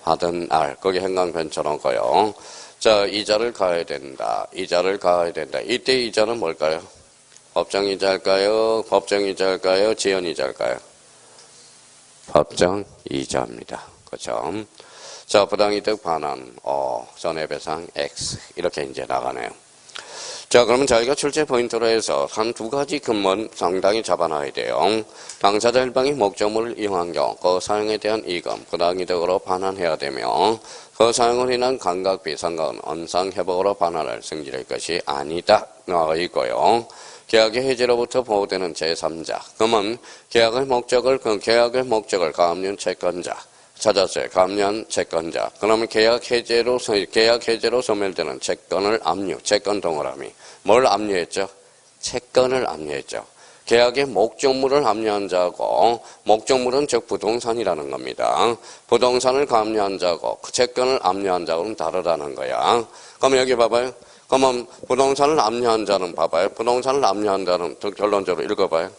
A: 받은 날. 거기 행강변 쳐놓고요. 자, 이자를 가해야 된다. 이자를 가해야 된다. 이때 이자는 뭘까요? 법정이자일까요? 법정이자일까요? 지연이자일까요? 법정이자입니다. 그렇죠? 자, 부당이득 반환, 손해배상 X. 이렇게 이제 나가네요. 자, 그러면 저희가 출제 포인트로 해서 한 두 가지 근본 상당히 잡아놔야 돼요. 당사자 일방이 목적물을 이용한 경우 그 사용에 대한 이익은 부당이득으로 반환해야 되며 그 사용을 인한 감각비 상각은 언상회복으로 반환할 성질의 것이 아니다. 나와 있고요. 계약의 해지로부터 보호되는 제3자. 그러면 계약의 목적을 감면 채권자. 찾았어요. 감면 채권자. 그러면 계약 해제로 소멸되는 채권을 압류. 채권 동그라미. 뭘 압류했죠? 채권을 압류했죠. 계약의 목적물을 압류한 자고 목적물은 즉 부동산이라는 겁니다. 부동산을 감류한 자고 채권을 압류한 자고는 다르다는 거야. 그럼 여기 봐봐요. 그러면 부동산을 압류한 자는 봐봐요. 부동산을 압류한 자는 결론적으로 읽어봐요.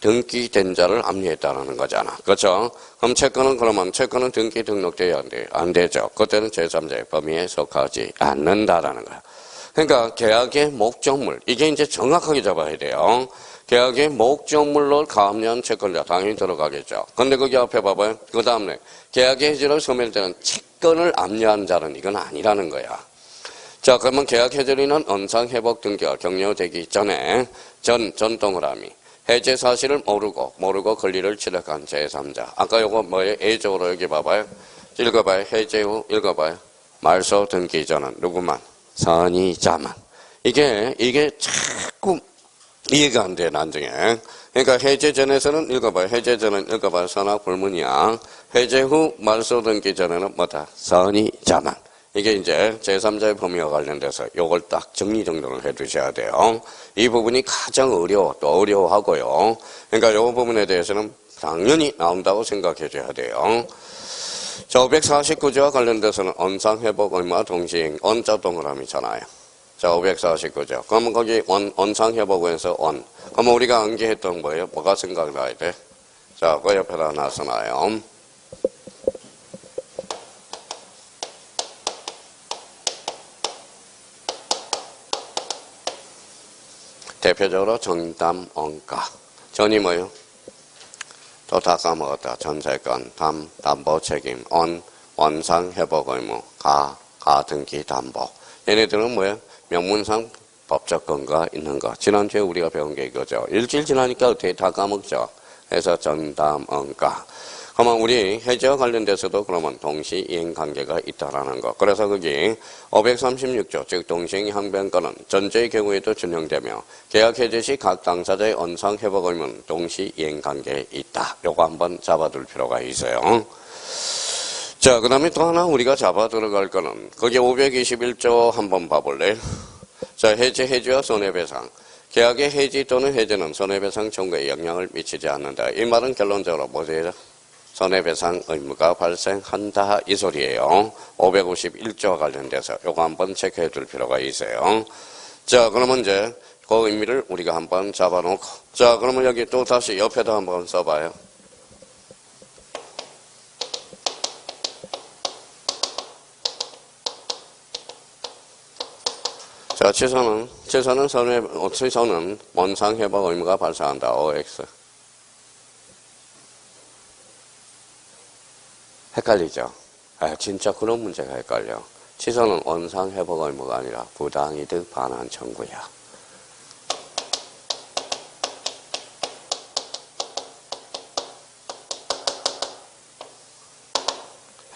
A: 등기된 자를 압류했다는 거잖아. 그렇죠? 그럼 채권은 그러면 채권은 등기 등록돼야 안 되죠. 그때는 제3자의 범위에 속하지 않는다라는 거야. 그러니까 계약의 목적물 이게 이제 정확하게 잡아야 돼요. 계약의 목적물로 가압류한 채권자 당연히 들어가겠죠. 근데 거기 앞에 봐봐요. 그 다음에 계약의 해지를 소멸되는 채권을 압류한 자는 이건 아니라는 거야. 자, 그러면 계약 해지는 언상회복 등기가 격려되기 전에 전 동그라미 해제 사실을 모르고 권리를 취득한 제3자. 아까 요거 뭐예요? A적으로 여기 봐봐요. 읽어봐요. 해제 후 읽어봐요. 말소 등기 전은 누구만? 선의자만. 이게 자꾸 이해가 안 돼, 나중에. 그러니까 해제 전에서는 읽어봐요. 해제 전은 읽어봐요. 선악 불문이야. 해제 후 말소 등기 전에는 뭐다? 선의자만. 이게 이제 제3자의 범위와 관련돼서 요걸 딱 정리정돈을 해 두셔야 돼요. 이 부분이 가장 또 어려워하고요. 그러니까 요 부분에 대해서는 당연히 나온다고 생각해 줘야 돼요. 자, 549조와 관련돼서는 언상회복 의무와 동시행, 언자 동그라미잖아요. 자, 549조. 그러면 거기 언상회복에서 그러면 우리가 암기했던 거예요. 뭐가 생각나야 돼? 자, 그 옆에다 놨어놔요. 대표적으로 전담, 언가. 전이 뭐예요? 또 다 까먹었다. 전세권, 담보 책임, 원상 회복 의무, 등기 담보. 얘네들은 뭐예요? 명문상 법적 근거가 있는 거. 지난주에 우리가 배운 게 이거죠. 일주일 지나니까 어떻게 다 까먹죠. 그래서 전담, 언가. 그러면 우리 해제와 관련돼서도 그러면 동시 이행 관계가 있다라는 거. 그래서 거기 536조 즉 동시행 항변권은 전제의 경우에도 준용되며 계약 해제 시 각 당사자의 언상 회복 의무는 동시 이행 관계에 있다. 요거 한번 잡아둘 필요가 있어요. 자, 그 다음에 또 하나 우리가 잡아 들어갈 거는 거기 521조 한번 봐볼래요? 자, 해지와 손해배상. 계약의 해지 또는 해제는 손해배상 청구에 영향을 미치지 않는다. 이 말은 결론적으로 뭐죠? 손해배상 의무가 발생한다 이 소리예요. 551조와 관련돼서 요거 한번 체크해 둘 필요가 있어요. 자, 그러면 이제 그 의미를 우리가 한번 잡아놓고 자, 그러면 여기 또 다시 옆에도 한번 써봐요. 자, 취소는 원상회복 의무가 발생한다. OX. 헷갈리죠? 진짜 그런 문제가 헷갈려. 취소는 원상회복 의무가 아니라 부당이득 반환 청구야.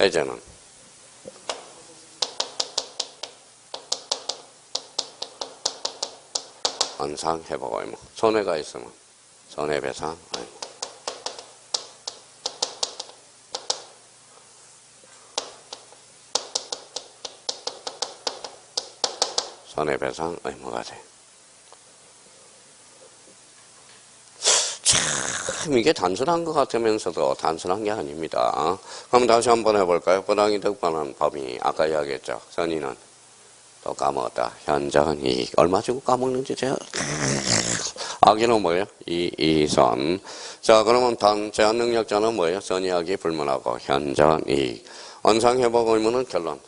A: 해제는 원상회복 의무. 손해가 있으면 손해배상 의무. 손해배상 의무가 돼. 참 이게 단순한 것 같으면서도 단순한 게 아닙니다. 그럼 다시 한번 해볼까요? 부당이득 반환 범위 아까 이야기했죠. 선의는 또 까먹었다. 현저이익 얼마 주고 까먹는지 제가 악의는 뭐예요? 이선. 자, 그러면 제한능력자는 뭐예요? 선의하기 불문하고 현저이익. 원상회복 의무는 결론.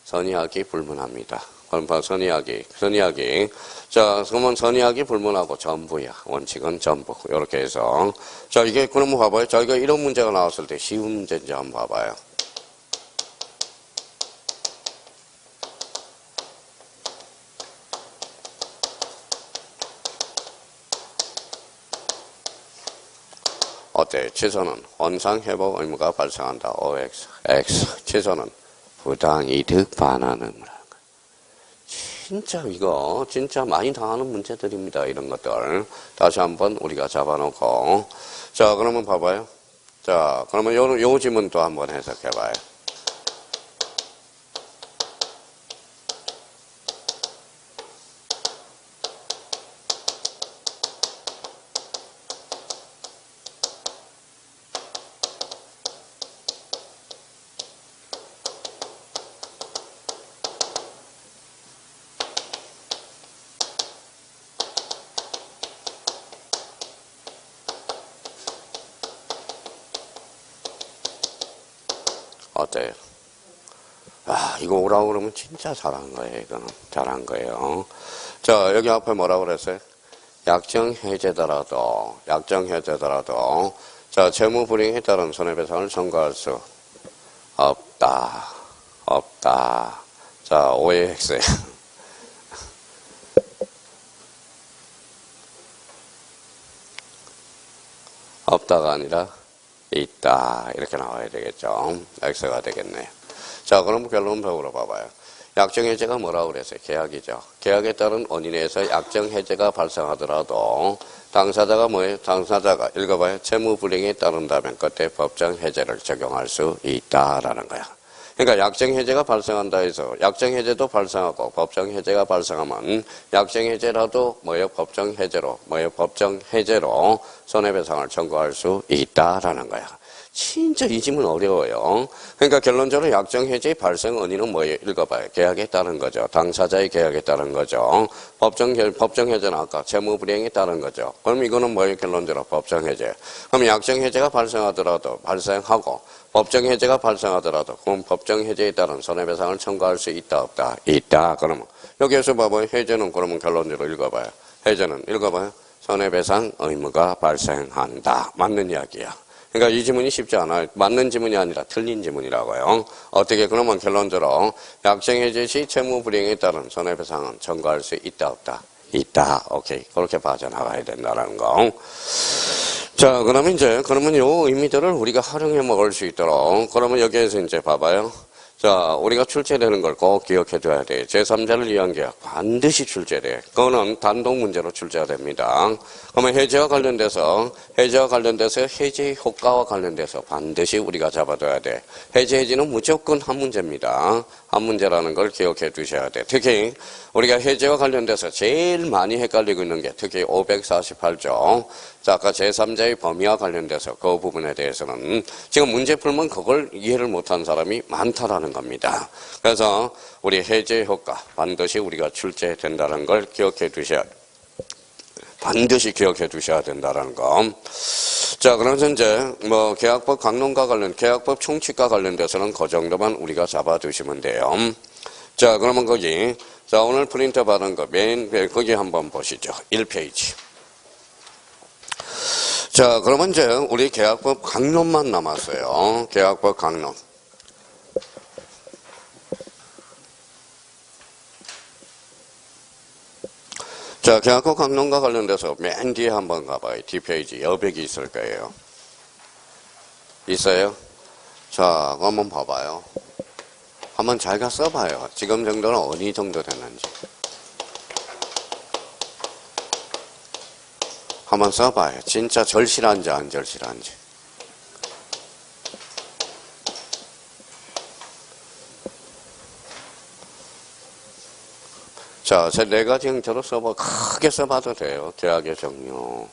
A: 선의하기 불문합니다. 그럼 선의하기. 자, 그러면 선의하기 불문하고 전부야. 원칙은 전부. 이렇게 해서. 자, 이게 그러면 봐봐요. 저희가 이런 문제가 나왔을 때 쉬운 문제인지 한번 봐봐요. 어때? 취소는 원상회복 의무가 발생한다. OX. X. 취소는 부당이득 반환 의무라. 진짜 이거 진짜 많이 당하는 문제들입니다. 이런 것들 다시 한번 우리가 잡아놓고 자, 그러면 봐봐요. 자, 그러면 요 지문도 한번 해석해봐요. 어때요? 아, 이거 오라고 그러면 진짜 잘한 거예요. 이거는 잘한 거예요. 자, 여기 앞에 뭐라고 그랬어요? 약정 해제더라도 자, 채무 불이행에 따른 손해배상을 청구할 수 없다. 자, 오해했어요. 없다가 아니라 있다. 이렇게 나와야 되겠죠. X가 되겠네요. 자, 그럼 결론적으로 봐봐요. 약정해제가 뭐라고 그랬어요? 계약이죠. 계약에 따른 원인에서 약정해제가 발생하더라도 당사자가 뭐예요? 당사자가 읽어봐요. 채무불이행에 따른다면 그때 법정해제를 적용할 수 있다라는 거야. 그러니까 약정해제가 발생한다 해서 약정해제도 발생하고 법정해제가 발생하면 약정해제라도 뭐예요? 법정해제로 손해배상을 청구할 수 있다라는 거야. 진짜 이 질문 어려워요. 그러니까 결론적으로 약정해제의 발생 원인은 뭐예요? 읽어봐요. 계약에 따른 거죠. 당사자의 계약에 따른 거죠. 법정해제는 아까 채무불이행에 따른 거죠. 그럼 이거는 뭐예요? 결론적으로 법정해제. 그럼 약정해제가 발생하고 법정해제가 발생하더라도 그럼 법정해제에 따른 손해배상을 청구할 수 있다 없다? 있다. 그러면 여기에서 봐봐요. 해제는 그러면 결론적으로 읽어봐요. 해제는 읽어봐요. 손해배상 의무가 발생한다. 맞는 이야기야. 그러니까 이 지문이 쉽지 않아요. 맞는 지문이 아니라 틀린 지문이라고요. 어떻게 그러면 결론적으로 약정해제 시 채무불이행에 따른 손해배상은 청구할 수 있다 없다? 있다. 오케이. 그렇게 빠져나가야 된다는 거. 자, 그러면 요 의미들을 우리가 활용해 먹을 수 있도록 그러면 여기에서 이제 봐봐요. 자, 우리가 출제되는 걸 꼭 기억해 둬야 돼. 제3자를 위한 계약 반드시 출제돼. 그거는 단독 문제로 출제가 됩니다. 그러면 해제와 관련돼서 해제 효과와 관련돼서 반드시 우리가 잡아둬야 돼. 해제는 무조건 한 문제입니다. 한 문제라는 걸 기억해 두셔야 돼. 특히 우리가 해제와 관련돼서 제일 많이 헷갈리고 있는 게 특히 548조. 자, 아까 제3자의 범위와 관련돼서 그 부분에 대해서는 지금 문제 풀면 그걸 이해를 못한 사람이 많다라는 겁니다. 그래서 우리 해제 효과 반드시 우리가 출제된다는 걸 반드시 기억해 두셔야 된다는 거. 자, 그러면서 이제 계약법 강론과 계약법 총칙과 관련돼서는 그 정도만 우리가 잡아두시면 돼요. 자, 그러면 자, 오늘 프린트 받은 거 거기 한번 보시죠. 1페이지. 자, 그러면 이제 우리 계약법 강론만 남았어요. 계약법 강론. 자, 계약법 강론과 관련돼서 맨 뒤에 한번 가봐요. D페이지 여백이 있을 거예요. 있어요? 자, 한번 봐봐요. 한번 잘 써봐요. 지금 정도는 어느 정도 됐는지. 한번 써봐요. 진짜 절실한지 안 절실한지. 자, 제 네 가지 형태로 크게 써봐도 돼요. 계약의 종류.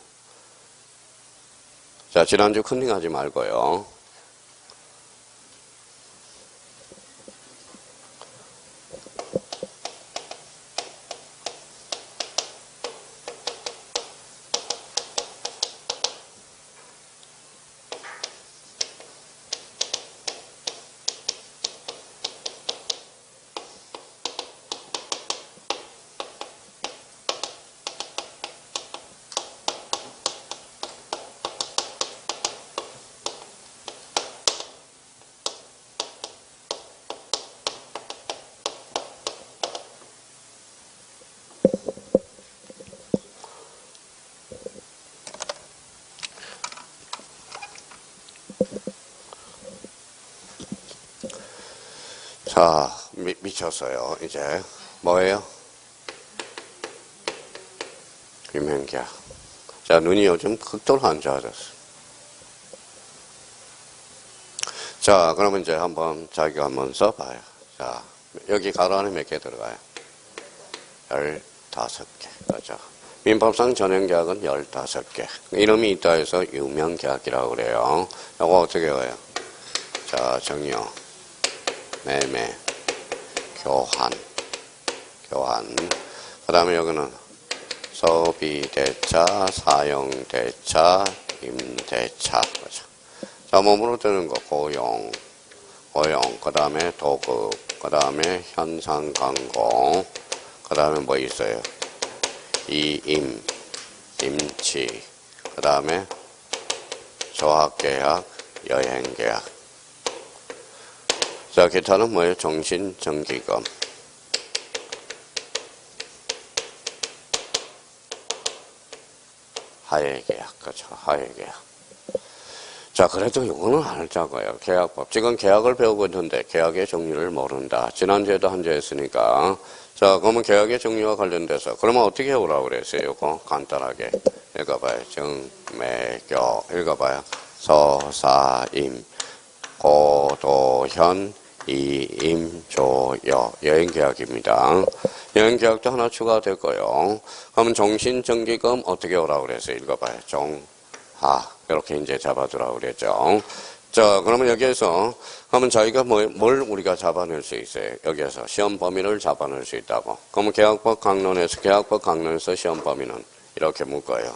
A: 자, 지난주 컨닝하지 말고요. 자, 미쳤어요. 이제 뭐예요? 김행기야. 자, 눈이 요즘 극도로 안 좋아졌어. 자, 그러면 이제 자기가 한번 써봐요. 자, 여기 가로 안에 몇 개 들어가요? 15개. 그죠? 민법상 전형계약은 15개. 이름이 있다 해서 유명계약이라고 그래요. 이거 어떻게 해요? 자, 정요. 매매, 교환. 그 다음에 여기는 소비대차, 사용대차, 임대차. 그죠? 자, 몸으로 뜨는 거, 고용. 고용, 그 다음에 도급, 그 다음에 현상광고, 그 다음에 뭐 있어요? 이임, 임치, 그 다음에 조합계약, 여행계약. 자, 기타는 뭐예요? 종신정기금. 하회계약, 그렇죠. 하회계약. 자, 그래도 이거는 알자고요. 계약법. 지금 계약을 배우고 있는데 계약의 종류를 모른다. 지난주에도 한 주 했으니까. 자, 그러면 계약의 종류와 관련돼서 그러면 어떻게 해오라고 그랬어요? 이거 간단하게 읽어봐요. 정매교 읽어봐요. 서사임 고도현 이임조여 여행계약입니다. 여행계약도 하나 추가되고요. 그러면 종신정기금 어떻게 오라고 그랬어요? 읽어봐요. 이렇게 이제 잡아두라고 그랬죠. 자, 그러면 여기에서, 그러면 저희가 뭘 우리가 잡아낼 수 있어요? 여기에서 시험 범위를 잡아낼 수 있다고. 그러면 계약법 강론에서 시험 범위는 이렇게 묶어요.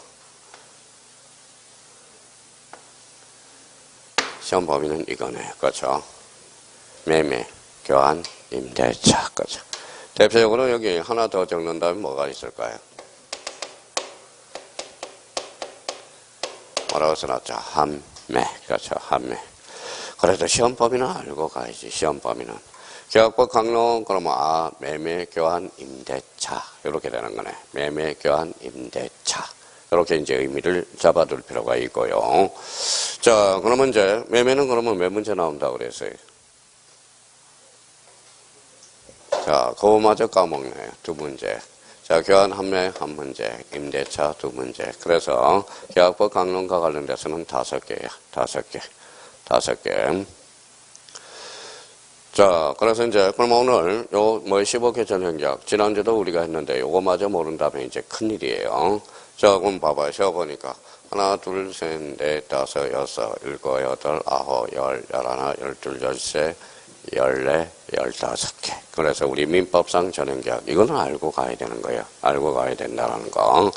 A: 시험 범위는 이거네. 그렇죠? 매매, 교환, 임대차. 그렇죠? 대표적으로 여기 하나 더 적는다면 뭐가 있을까요? 뭐라고 써놨죠? 판매. 그렇죠. 판매. 그래도 시험 범위는 알고 가야지. 시험 범위는. 계약법 강론 그러면 매매, 교환, 임대차 이렇게 되는 거네. 매매, 교환, 임대차. 이렇게 이제 의미를 잡아둘 필요가 있고요. 자, 그러면 이제 매매는 그러면 몇 문제 나온다고 그랬어요? 자, 그거마저 까먹네요. 2문제. 자, 교환 판매 1문제, 임대차 2문제. 그래서 계약법 강론과 관련돼서는 5개야. 5개. 자, 그래서 이제 그럼 오늘 15개 전형계약 지난주도 우리가 했는데 요거마저 모른다면 이제 큰일이에요. 자, 그럼 봐봐요. 세어보니까 하나, 둘, 셋, 넷, 다섯, 여섯, 일곱, 여덟, 아홉, 열, 열하나, 열둘, 열세, 14, 15개. 그래서 우리 민법상 전형계약 이거는 알고 가야 되는 거예요. 알고 가야 된다는 거.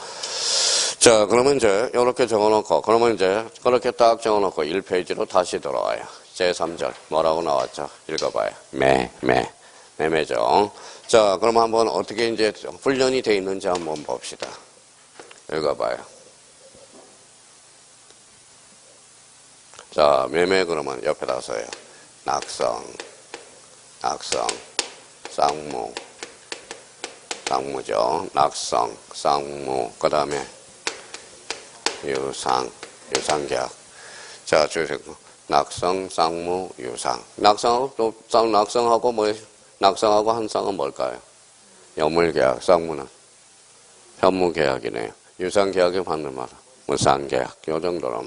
A: 자, 그러면 이제 이렇게 적어놓고 그러면 이제 그렇게 딱 적어놓고 1페이지로 다시 돌아와요. 제3절 뭐라고 나왔죠? 읽어봐요. 매매죠. 자, 그럼 한번 어떻게 이제 훈련이 돼 있는지 한번 봅시다. 읽어봐요. 자, 매매 그러면 옆에다 써요. 낙성, 쌍무죠. 낙성, 쌍무, 그 다음에 유상계약. 자, 주세요. 낙성, 쌍무, 유상. 낙성하고 낙성하고 한 쌍은 뭘까요? 여물계약, 쌍무는 현무계약이네요. 유상계약이 받는 말. 무상계약, 요 정도로.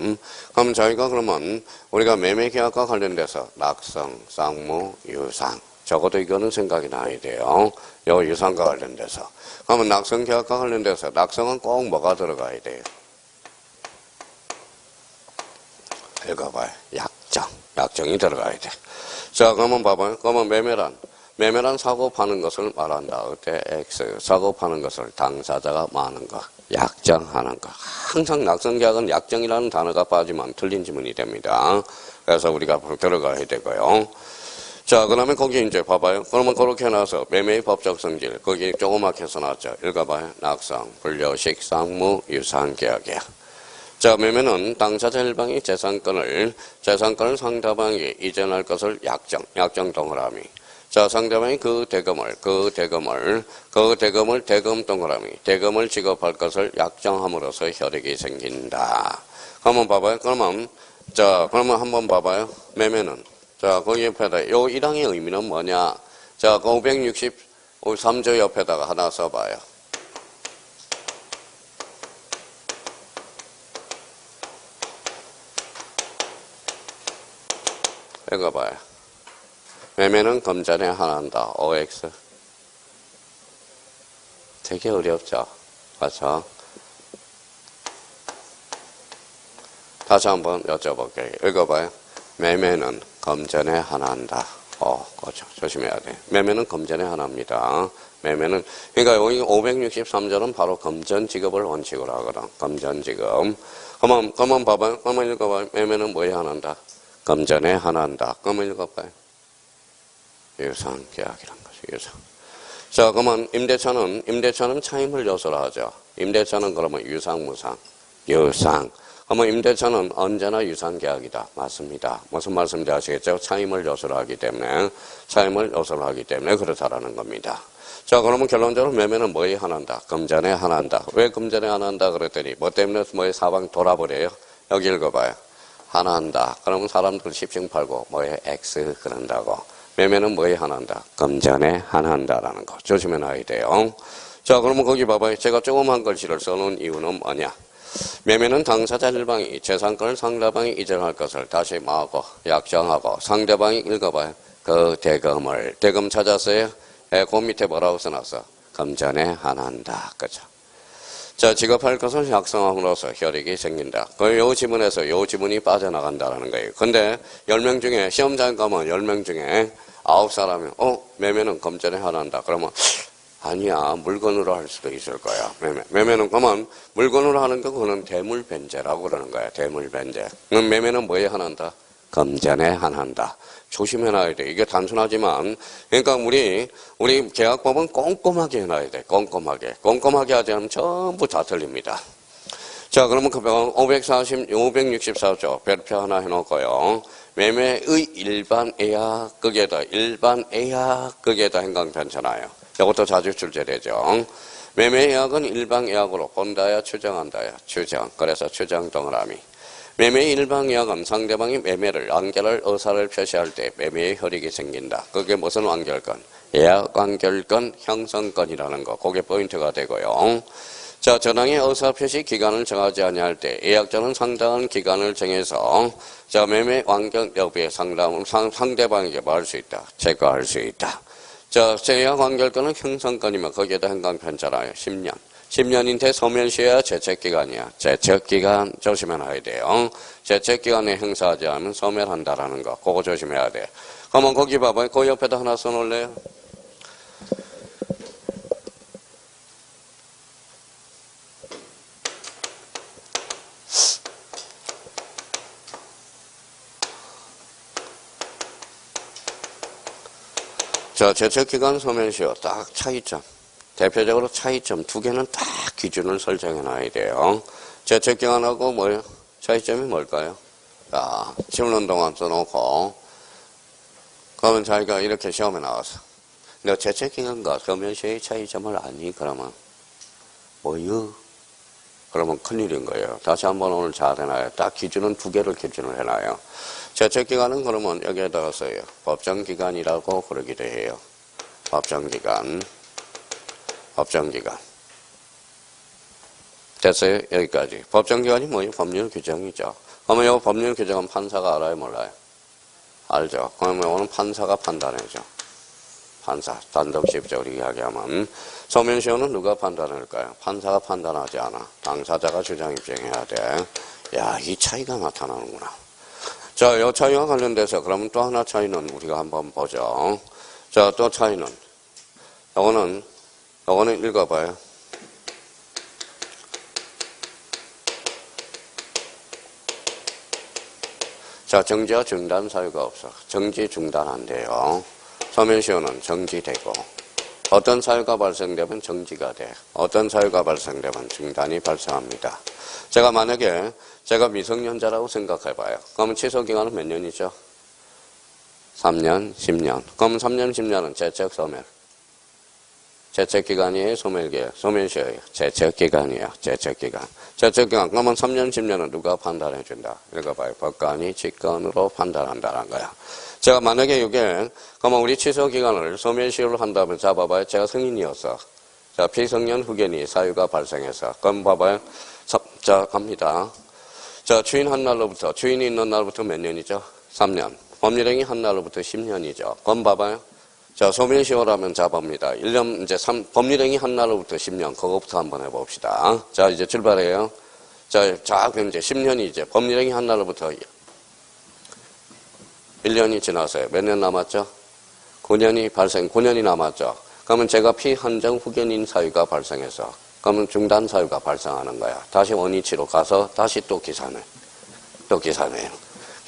A: 그럼 저희가 그러면 우리가 매매계약과 관련돼서 낙성, 쌍무, 유상. 적어도 이거는 생각이 나야 돼요. 요 유상과 관련돼서. 그러면 낙성계약과 관련돼서 낙성은 꼭 뭐가 들어가야 돼요? 읽어봐요. 약정이 들어가야 돼. 자, 그러면 봐봐요. 그러면 매매란 사고 파는 것을 말한다. 그때 X. 사고 파는 것을 당사자가 많은 거. 약정하는 거. 항상 낙성계약은 약정이라는 단어가 빠지면 틀린 지문이 됩니다. 그래서 우리가 들어가야 되고요. 자, 그러면 거기 이제 봐봐요. 그러면 그렇게 해놔서 매매의 법적 성질. 거기 조그맣게 써놨죠. 읽어봐요. 낙성, 불려식, 쌍무, 유상계약이야. 자, 매매는 당사자 일방이 재산권을 상대방에게 이전할 것을 약정 동그라미. 자, 상대방이 그 대금을 대금 동그라미, 대금을 지급할 것을 약정함으로써 혈액이 생긴다. 한번 봐봐요. 그러면 한번 봐봐요. 매매는. 자, 거기 옆에다, 요 1항의 의미는 뭐냐? 자, 563조 옆에다가 하나 써봐요. 읽어봐요. 매매는 금전에 한한다. OX. 되게 어렵죠? 그렇죠? 다시 한번 여쭤볼게요. 읽어봐요. 매매는 금전에 한한다. 그렇죠. 조심해야 돼. 매매는 금전에 한합니다. 매매는, 그러니까 여기 563조는 바로 금전 지급을 원칙으로 하거든. 금전 지급. 그러면 봐봐요. 그러면 읽어봐요. 매매는 뭐에 한한다? 금전에 한한다. 그러면 읽어봐요. 유상계약이란 거죠. 유상. 자, 그러면 임대차는 차임을 요소로 하죠. 임대차는 그러면 유상, 무상? 유상. 그러면 임대차는 언제나 유상계약이다. 맞습니다. 무슨 말씀인지 아시겠죠? 차임을 요소로 하기 때문에 그렇다라는 겁니다. 자, 그러면 결론적으로 매매는 뭐에 한한다? 금전에 한한다. 왜 금전에 한한다 그랬더니 뭐 때문에 뭐에 사방 돌아버려요? 여기 읽어봐요. 한한다. 그러면 사람들 십층 팔고 뭐에 X 그런다고. 매매는 뭐에 한한다? 금전에 한한다라는 거. 조심해 놔야 돼요. 자, 그러면 거기 봐봐요. 제가 조그만 글씨를 써놓은 이유는 뭐냐? 매매는 당사자 일방이 재산권을 상대방이 이전할 것을 다시 뭐하고 약정하고 상대방이 읽어봐요. 그 대금 찾았어요? 그 밑에 뭐라고 써놨어? 금전에 한한다. 그죠? 자, 지급할 것을 약정함으로써 혈익이 생긴다. 요 지문에서 요 지문이 빠져나간다는 거예요. 근데 10명 중에 시험장 가면 10명 중에 9사람이 매매는 금전에 한한다. 그러면 아니야, 물건으로 할 수도 있을 거야. 매매는 그러면 물건으로 하는 거 그거는 대물변제라고 그러는 거야. 대물변제. 매매는 뭐에 한한다? 금전에 한한다. 조심해놔야 돼. 이게 단순하지만, 그러니까 우리 계약법은 꼼꼼하게 해놔야 돼. 꼼꼼하게 하지 않으면 전부 다 틀립니다. 자, 그러면 그 564조 별표 하나 해놓고요. 매매의 일반 예약극에다 행강편차나요. 이것도 자주 출제되죠. 매매 예약은 일반 예약으로 본다야 추정한다야 추정. 그래서 추정 동그라미. 매매의 일반 예약은 상대방이 매매를 완결할 의사를 표시할 때 매매의 혈익이 생긴다. 그게 무슨 완결권? 예약 완결권 형성권이라는 거. 그게 포인트가 되고요. 자, 저당의 의사표시 기간을 정하지 아니할 때 예약자는 상당한 기간을 정해서 자, 매매 완결 여부에 상대방에게 뭐 할 수 있다? 제거할 수 있다. 자, 예약 완결권은 형성권이면 거기에다 행강편차라요. 10년. 10년인데 소멸시효야 제책기간이야. 제책기간 조심해놔야 돼요. 제책기간에 행사하지 않으면 소멸한다라는 거. 그거 조심해야 돼. 그러면 거기 봐봐요. 그 옆에다 하나 써놓을래요? 자, 제책기간 소멸시효 딱 차이점. 대표적으로 차이점 두 개는 딱 기준을 설정해 놔야 돼요. 제책기간하고 뭐예요? 차이점이 뭘까요? 자, 질문 동안 써놓고 그러면 자기가 이렇게 시험에 나와서 너 제책기간과 소멸시효의 차이점을 아니? 그러면 뭐요? 그러면 큰일인 거예요. 다시 한번 오늘 잘 해놔요. 딱 기준은 두 개를 기준을 해놔요. 제책기간은 그러면 여기에다가 써요. 법정기간이라고 그러기도 해요. 법정기간. 됐어요? 여기까지. 법정기간이 뭐예요? 법률 규정이죠. 그러면 이 법률 규정은 판사가 알아요? 몰라요? 알죠? 그러면 오늘 판사가 판단해죠. 판사. 단독시비적으로 이야기하면. 소멸시효는 누가 판단할까요? 판사가 판단하지 않아. 당사자가 주장 입증해야 돼. 야, 이 차이가 나타나는구나. 자, 이 차이와 관련돼서 그러면 또 하나 차이는 우리가 한번 보죠. 자, 또 차이는. 요거는 읽어봐요. 자, 정지와 중단 사유가 없어. 정지, 중단 안 돼요. 소멸시효는 정지되고, 어떤 사유가 발생되면 정지가 돼. 어떤 사유가 발생되면 중단이 발생합니다. 만약에 제가 미성년자라고 생각해봐요. 그러면 취소기간은 몇 년이죠? 3년, 10년. 그러면 3년, 10년은 제책, 소멸. 제책기간이에요? 소멸시효예요? 제책기간이에요. 제책기간. 그러면 3년, 10년은 누가 판단해준다? 읽어봐요. 법관이 직권으로 판단한다는 거야. 제가 만약에 이게, 그러면 우리 취소기간을 소멸시효로 한다면 잡아봐요. 제가 성인이었어. 자, 피성년 후견이 사유가 발생해서. 그럼 봐봐요. 자, 갑니다. 자, 주인이 있는 날부터 몇 년이죠? 3년. 법률행위 한 날로부터 10년이죠. 그럼 봐봐요. 자, 소멸시효라면 잡아봅니다. 1년, 법률행위 한 날로부터 10년. 그거부터 한번 해봅시다. 자, 이제 출발해요. 자, 그럼 이제 10년이 이제 법률행위 한 날로부터 1년이 지났어요. 몇 년 남았죠? 9년이 남았죠. 그러면 제가 피한정 후견인 사유가 발생해서, 그러면 중단 사유가 발생하는 거야. 다시 원위치로 가서 다시 또 기산해요.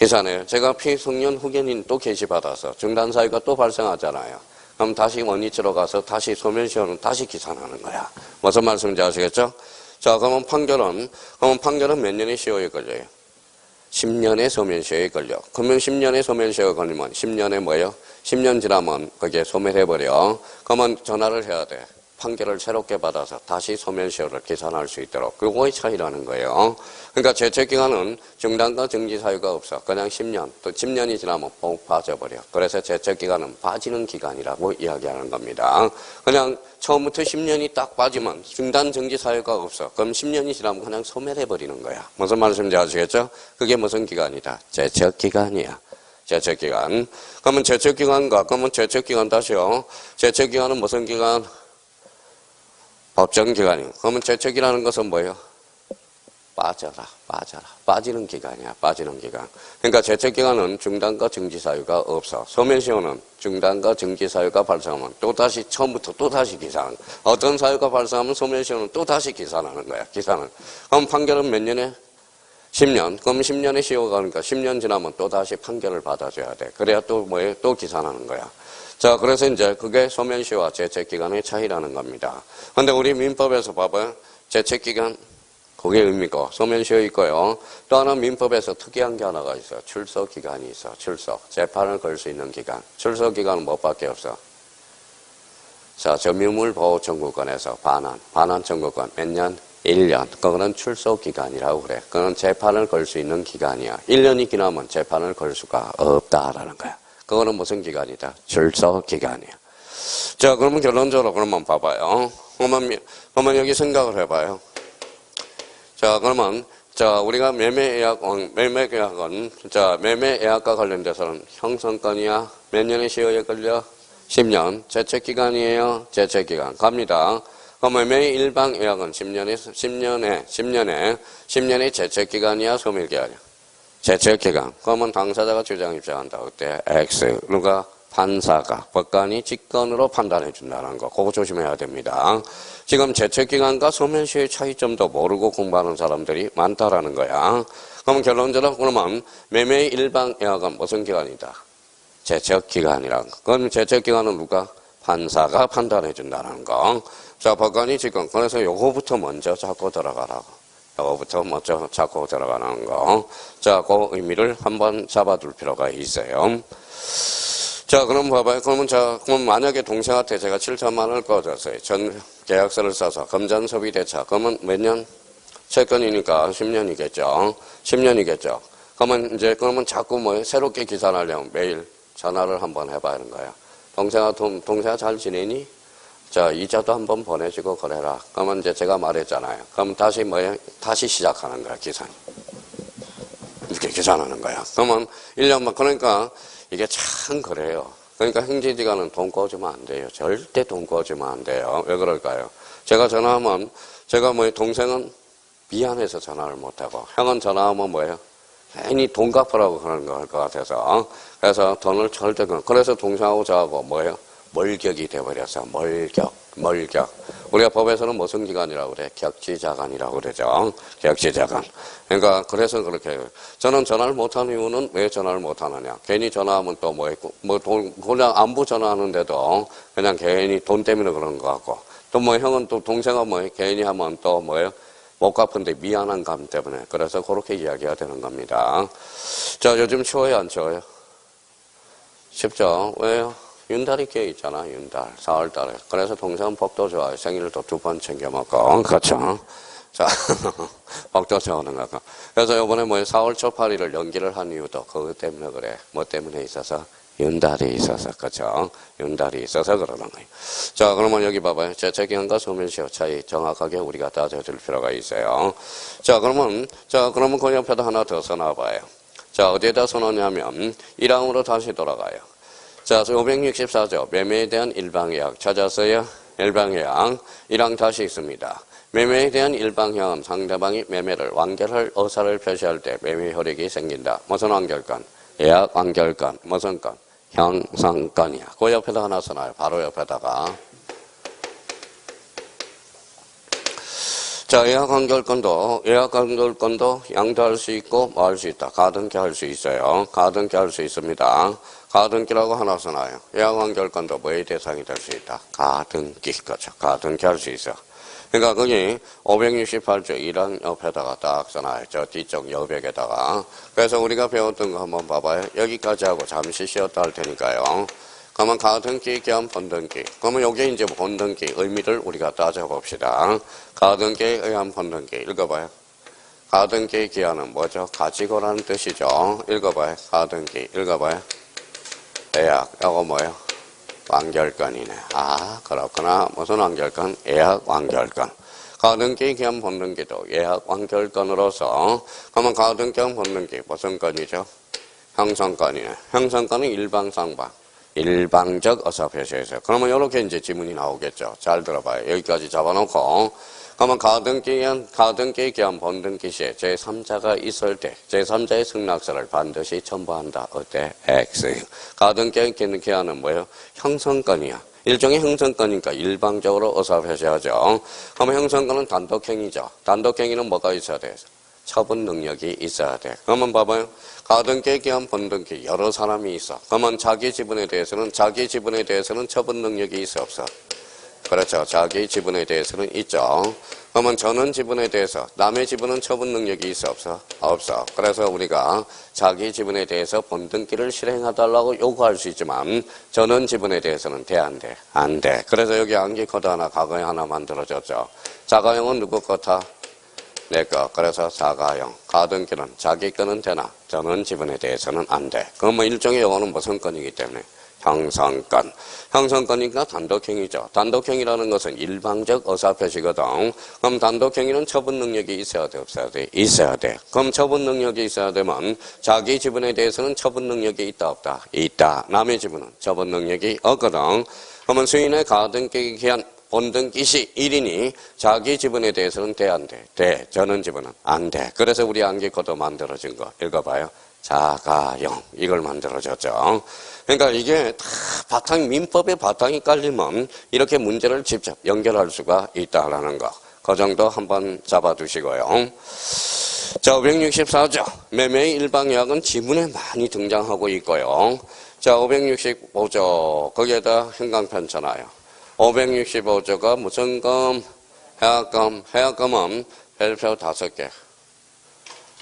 A: 계산해요. 제가 피성년 후견인 또 게시받아서 중단사유가 또 발생하잖아요. 그럼 다시 원위치로 가서 다시 소멸시효는 다시 계산하는 거야. 무슨 말씀인지 아시겠죠? 자, 그러면 판결은 몇 년의 시효에 걸려요? 10년의 소멸시효에 걸려. 그러면 10년의 소멸시효가 걸리면 10년에 뭐예요? 10년 지나면 그게 소멸해버려. 그러면 전화를 해야 돼. 판결을 새롭게 받아서 다시 소멸시효를 계산할 수 있도록. 그거의 차이라는 거예요. 그러니까 제척기간은 중단과 정지 사유가 없어. 그냥 10년, 또 10년이 지나면 뽕 빠져버려. 그래서 제척기간은 빠지는 기간이라고 이야기하는 겁니다. 그냥 처음부터 10년이 딱 빠지면 중단 정지 사유가 없어. 그럼 10년이 지나면 그냥 소멸해버리는 거야. 무슨 말씀인지 아시겠죠? 그게 무슨 기간이다? 제척기간이야. 제척기간. 그러면 제척기간 다시요. 제척기간은 무슨 기간? 법정기간이요. 그러면 제척이라는 것은 뭐예요? 빠져라. 빠지는 기간이야. 빠지는 기간. 그러니까 제척기간은 중단과 정지 사유가 없어. 소멸시효는 중단과 정지 사유가 발생하면 또다시 처음부터 또다시 계산. 어떤 사유가 발생하면 소멸시효는 또다시 계산하는 거야. 계산을. 그럼 판결은 몇 년에? 10년. 그럼 10년의 시효가 그러니까 10년 지나면 또다시 판결을 받아줘야 돼. 그래야 또 뭐예요? 또 계산하는 거야. 자, 그래서 이제 그게 소멸시효와 제척기간의 차이라는 겁니다. 근데 우리 민법에서 봐봐요. 제척기간, 그게 의미고, 소멸시효 있고요. 또 하나 민법에서 특이한 게 하나가 있어요. 출소기간이 있어. 출소. 재판을 걸 수 있는 기간. 출소기간은 뭐밖에 없어? 자, 점유물보호청구권에서 반환 청구권 몇 년? 1년. 그거는 출소기간이라고 그래. 그거는 재판을 걸 수 있는 기간이야. 1년이 지나면 재판을 걸 수가 없다라는 거야. 그거는 무슨 기간이다? 출소기간이야. 자, 그러면 결론적으로 그러면 봐봐요. 그러면 여기 생각을 해봐요. 자, 그러면, 자, 우리가 매매계약은, 자, 매매계약과 관련돼서는 형성권이야. 몇 년의 시효에 걸려? 10년. 제척기간이에요. 제척기간. 갑니다. 그러면 매매 일방계약은 10년의 제척기간이야, 소멸기간이야. 제척기간. 그러면 당사자가 주장 입장한다. 그때 X. 누가? 판사가. 법관이 직권으로 판단해 준다는 거. 그거 조심해야 됩니다. 지금 제척기간과 소멸시효의 차이점도 모르고 공부하는 사람들이 많다라는 거야. 그러면 결론적으로 그러면 매매 일방계약은 무슨 기간이다? 제척기간이라는 거. 그럼 제척기간은 누가? 판사가 판단해 준다는 거. 자, 법관이 직권. 그래서 요거부터 먼저 잡고 들어가라고. 요거부터 먼저 잡고 들어가는 거. 자, 그 의미를 한번 잡아둘 필요가 있어요. 자, 그럼 봐봐요. 그럼 만약에 동생한테 제가 7천만 원을 꺼줬어요. 전 계약서를 써서 금전소비 대차. 그러면 몇 년? 채권이니까 10년이겠죠. 10년이겠죠. 그러면 자꾸 새롭게 계산하려면 매일 전화를 한번 해봐야 하는 거야. 동생아 잘 지내니? 자, 이자도 한번 보내주고 그래라. 그러면 이제 제가 말했잖아요. 그럼 다시 시작하는 거야, 계산. 이렇게 계산하는 거야. 그러면 1년만, 그러니까 이게 참 그래요. 그러니까 행진지간은 돈 꿔주면 안 돼요. 절대 돈 꿔주면 안 돼요. 왜 그럴까요? 제가 전화하면, 동생은 미안해서 전화를 못하고, 형은 전화하면 뭐예요? 괜히 돈 갚으라고 그러는 거 할 것 같아서. 그래서 돈을 절대, 그래서 동생하고 저하고 멀격이 돼버렸어. 멀격. 우리가 법에서는 무슨 기간이라고 그래? 격지자간이라고 그러죠. 격지자간. 그러니까 그래서 그렇게 저는 전화를 못하는 이유는 왜 전화를 못하느냐? 괜히 전화하면 또 그냥 안부 전화하는데도 그냥 괜히 돈 때문에 그런 것 같고 또 형은 또 동생은 괜히 하면 또 못 갚은데 미안한 감 때문에 그래서 그렇게 이야기가 되는 겁니다. 자, 요즘 추워요 안 추워요? 쉽죠? 왜요? 윤달이 껴 있잖아, 윤달. 4월달에. 그래서 동생은 복도 좋아요. 생일도 2번 챙겨 먹고. 그렇죠. 자, 복도 좋아하는 거고. 그래서 요번에 4월 초 8일을 연기를 한 이유도 그것 때문에 그래. 뭐 때문에 있어서? 윤달이 있어서. 그렇죠. 윤달이 있어서 그러는 거예요. 자, 그러면 여기 봐봐요. 제척기간과 소멸시효 차이 정확하게 우리가 따져줄 필요가 있어요. 자, 그러면 그 옆에다 하나 더 써놔봐요. 자, 어디에다 써놓냐면 1항으로 다시 돌아가요. 자, 564조 매매에 대한 일방계약 찾았어요? 일방계약 1항 다시 있습니다. 매매에 대한 일방계약은 상대방이 매매를 완결할 의사를 표시할 때 매매 효력이 생긴다. 무슨 완결권? 예약 완결권. 무슨 건? 형성권이야. 그 옆에다 하나 써놔요. 바로 옆에다가. 자, 예약 관결권도 양도할 수 있고 뭐 할 수 있다. 가등기 할 수 있어요. 가등기 할 수 있습니다. 가등기라고 하나 써놔요. 예약 관결권도 뭐의 대상이 될 수 있다. 가등기. 그렇죠. 가등기 할 수 있어. 그러니까 거기 568조 1항 옆에다가 딱 써놔요. 저 뒤쪽 여백에다가. 그래서 우리가 배웠던 거 한번 봐봐요. 여기까지 하고 잠시 쉬었다 할 테니까요. 그러면 가등기 겸 본등기. 그러면 여기 이제 본등기 의미를 우리가 따져봅시다. 가등기에 의한 본등기. 읽어봐요. 가등기 기한은 뭐죠? 가지고라는 뜻이죠. 읽어봐요. 가등기. 읽어봐요. 예약. 이거 뭐예요? 완결권이네. 아, 그렇구나. 무슨 완결권? 예약 완결권. 가등기 겸 본등기도 예약 완결권으로서, 그러면 가등기 겸 본등기 무슨 건이죠? 형성권이네. 형성권은 일방상방. 일방적 어사표시에서. 그러면 이렇게 이제 지문이 나오겠죠. 잘 들어봐요. 여기까지 잡아놓고. 그러면 가등기 기한 본등기 시에 제3자가 있을 때 제3자의 승낙서를 반드시 첨부한다. 어때? X. 가등기 기한은 뭐예요? 형성권이야. 일종의 형성권이니까 일방적으로 의사표시하죠. 그러면 형성권은 단독행위죠. 단독행위는 뭐가 있어야 돼? 처분 능력이 있어야 돼. 그러면 봐봐요. 가등기에 기한 본등기 여러 사람이 있어. 그러면 자기 지분에 대해서는 처분 능력이 있어 없어? 그렇죠. 자기 지분에 대해서는 있죠. 그러면 전원 지분에 대해서 남의 지분은 처분 능력이 있어 없어? 없어. 그래서 우리가 자기 지분에 대해서 본등기를 실행해달라고 요구할 수 있지만 전원 지분에 대해서는 돼 안 돼? 안 돼. 그래서 여기 암기 코드 하나 과거에 하나 만들어졌죠. 자가용은 누구 거다? 내 거. 그래서 자가용. 가등기는 자기 거는 되나? 전원 지분에 대해서는 안 돼. 그럼 뭐 일종의 요거는 무슨 건이기 때문에? 형성권. 형성권이니까 단독행위죠. 단독행위라는 것은 일방적 의사표시거든. 그럼 단독행위는 처분 능력이 있어야 돼, 없어야 돼? 있어야 돼. 그럼 처분 능력이 있어야 되면 자기 지분에 대해서는 처분 능력이 있다, 없다? 있다. 남의 지분은 처분 능력이 없거든. 그러면 수인의 가등기 기한 본등기 시 1인이 자기 지분에 대해서는 돼, 안 돼? 돼. 전원 지분은 안 돼. 그래서 우리 암기코드 만들어진 거 읽어봐요. 자가용. 이걸 만들어졌죠. 그러니까 이게 다 민법의 바탕이 깔리면 이렇게 문제를 직접 연결할 수가 있다라는 거. 그 정도 한번 잡아두시고요. 자, 564조. 매매의 일방예약은 지문에 많이 등장하고 있고요. 자, 565조. 거기에다 현강편 쳐놔요. 565조가 무슨 금? 해약금. 해약금은 별표 5개.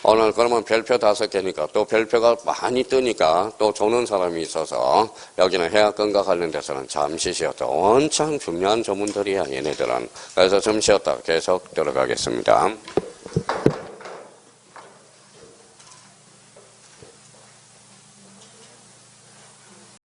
A: 오늘 그러면 별표 5개니까 또 별표가 많이 뜨니까 또 조는 사람이 있어서 여기는 해약금과 관련돼서는 잠시 쉬었다. 엄청 중요한 조문들이야 얘네들은. 그래서 좀 쉬었다 계속 들어가겠습니다.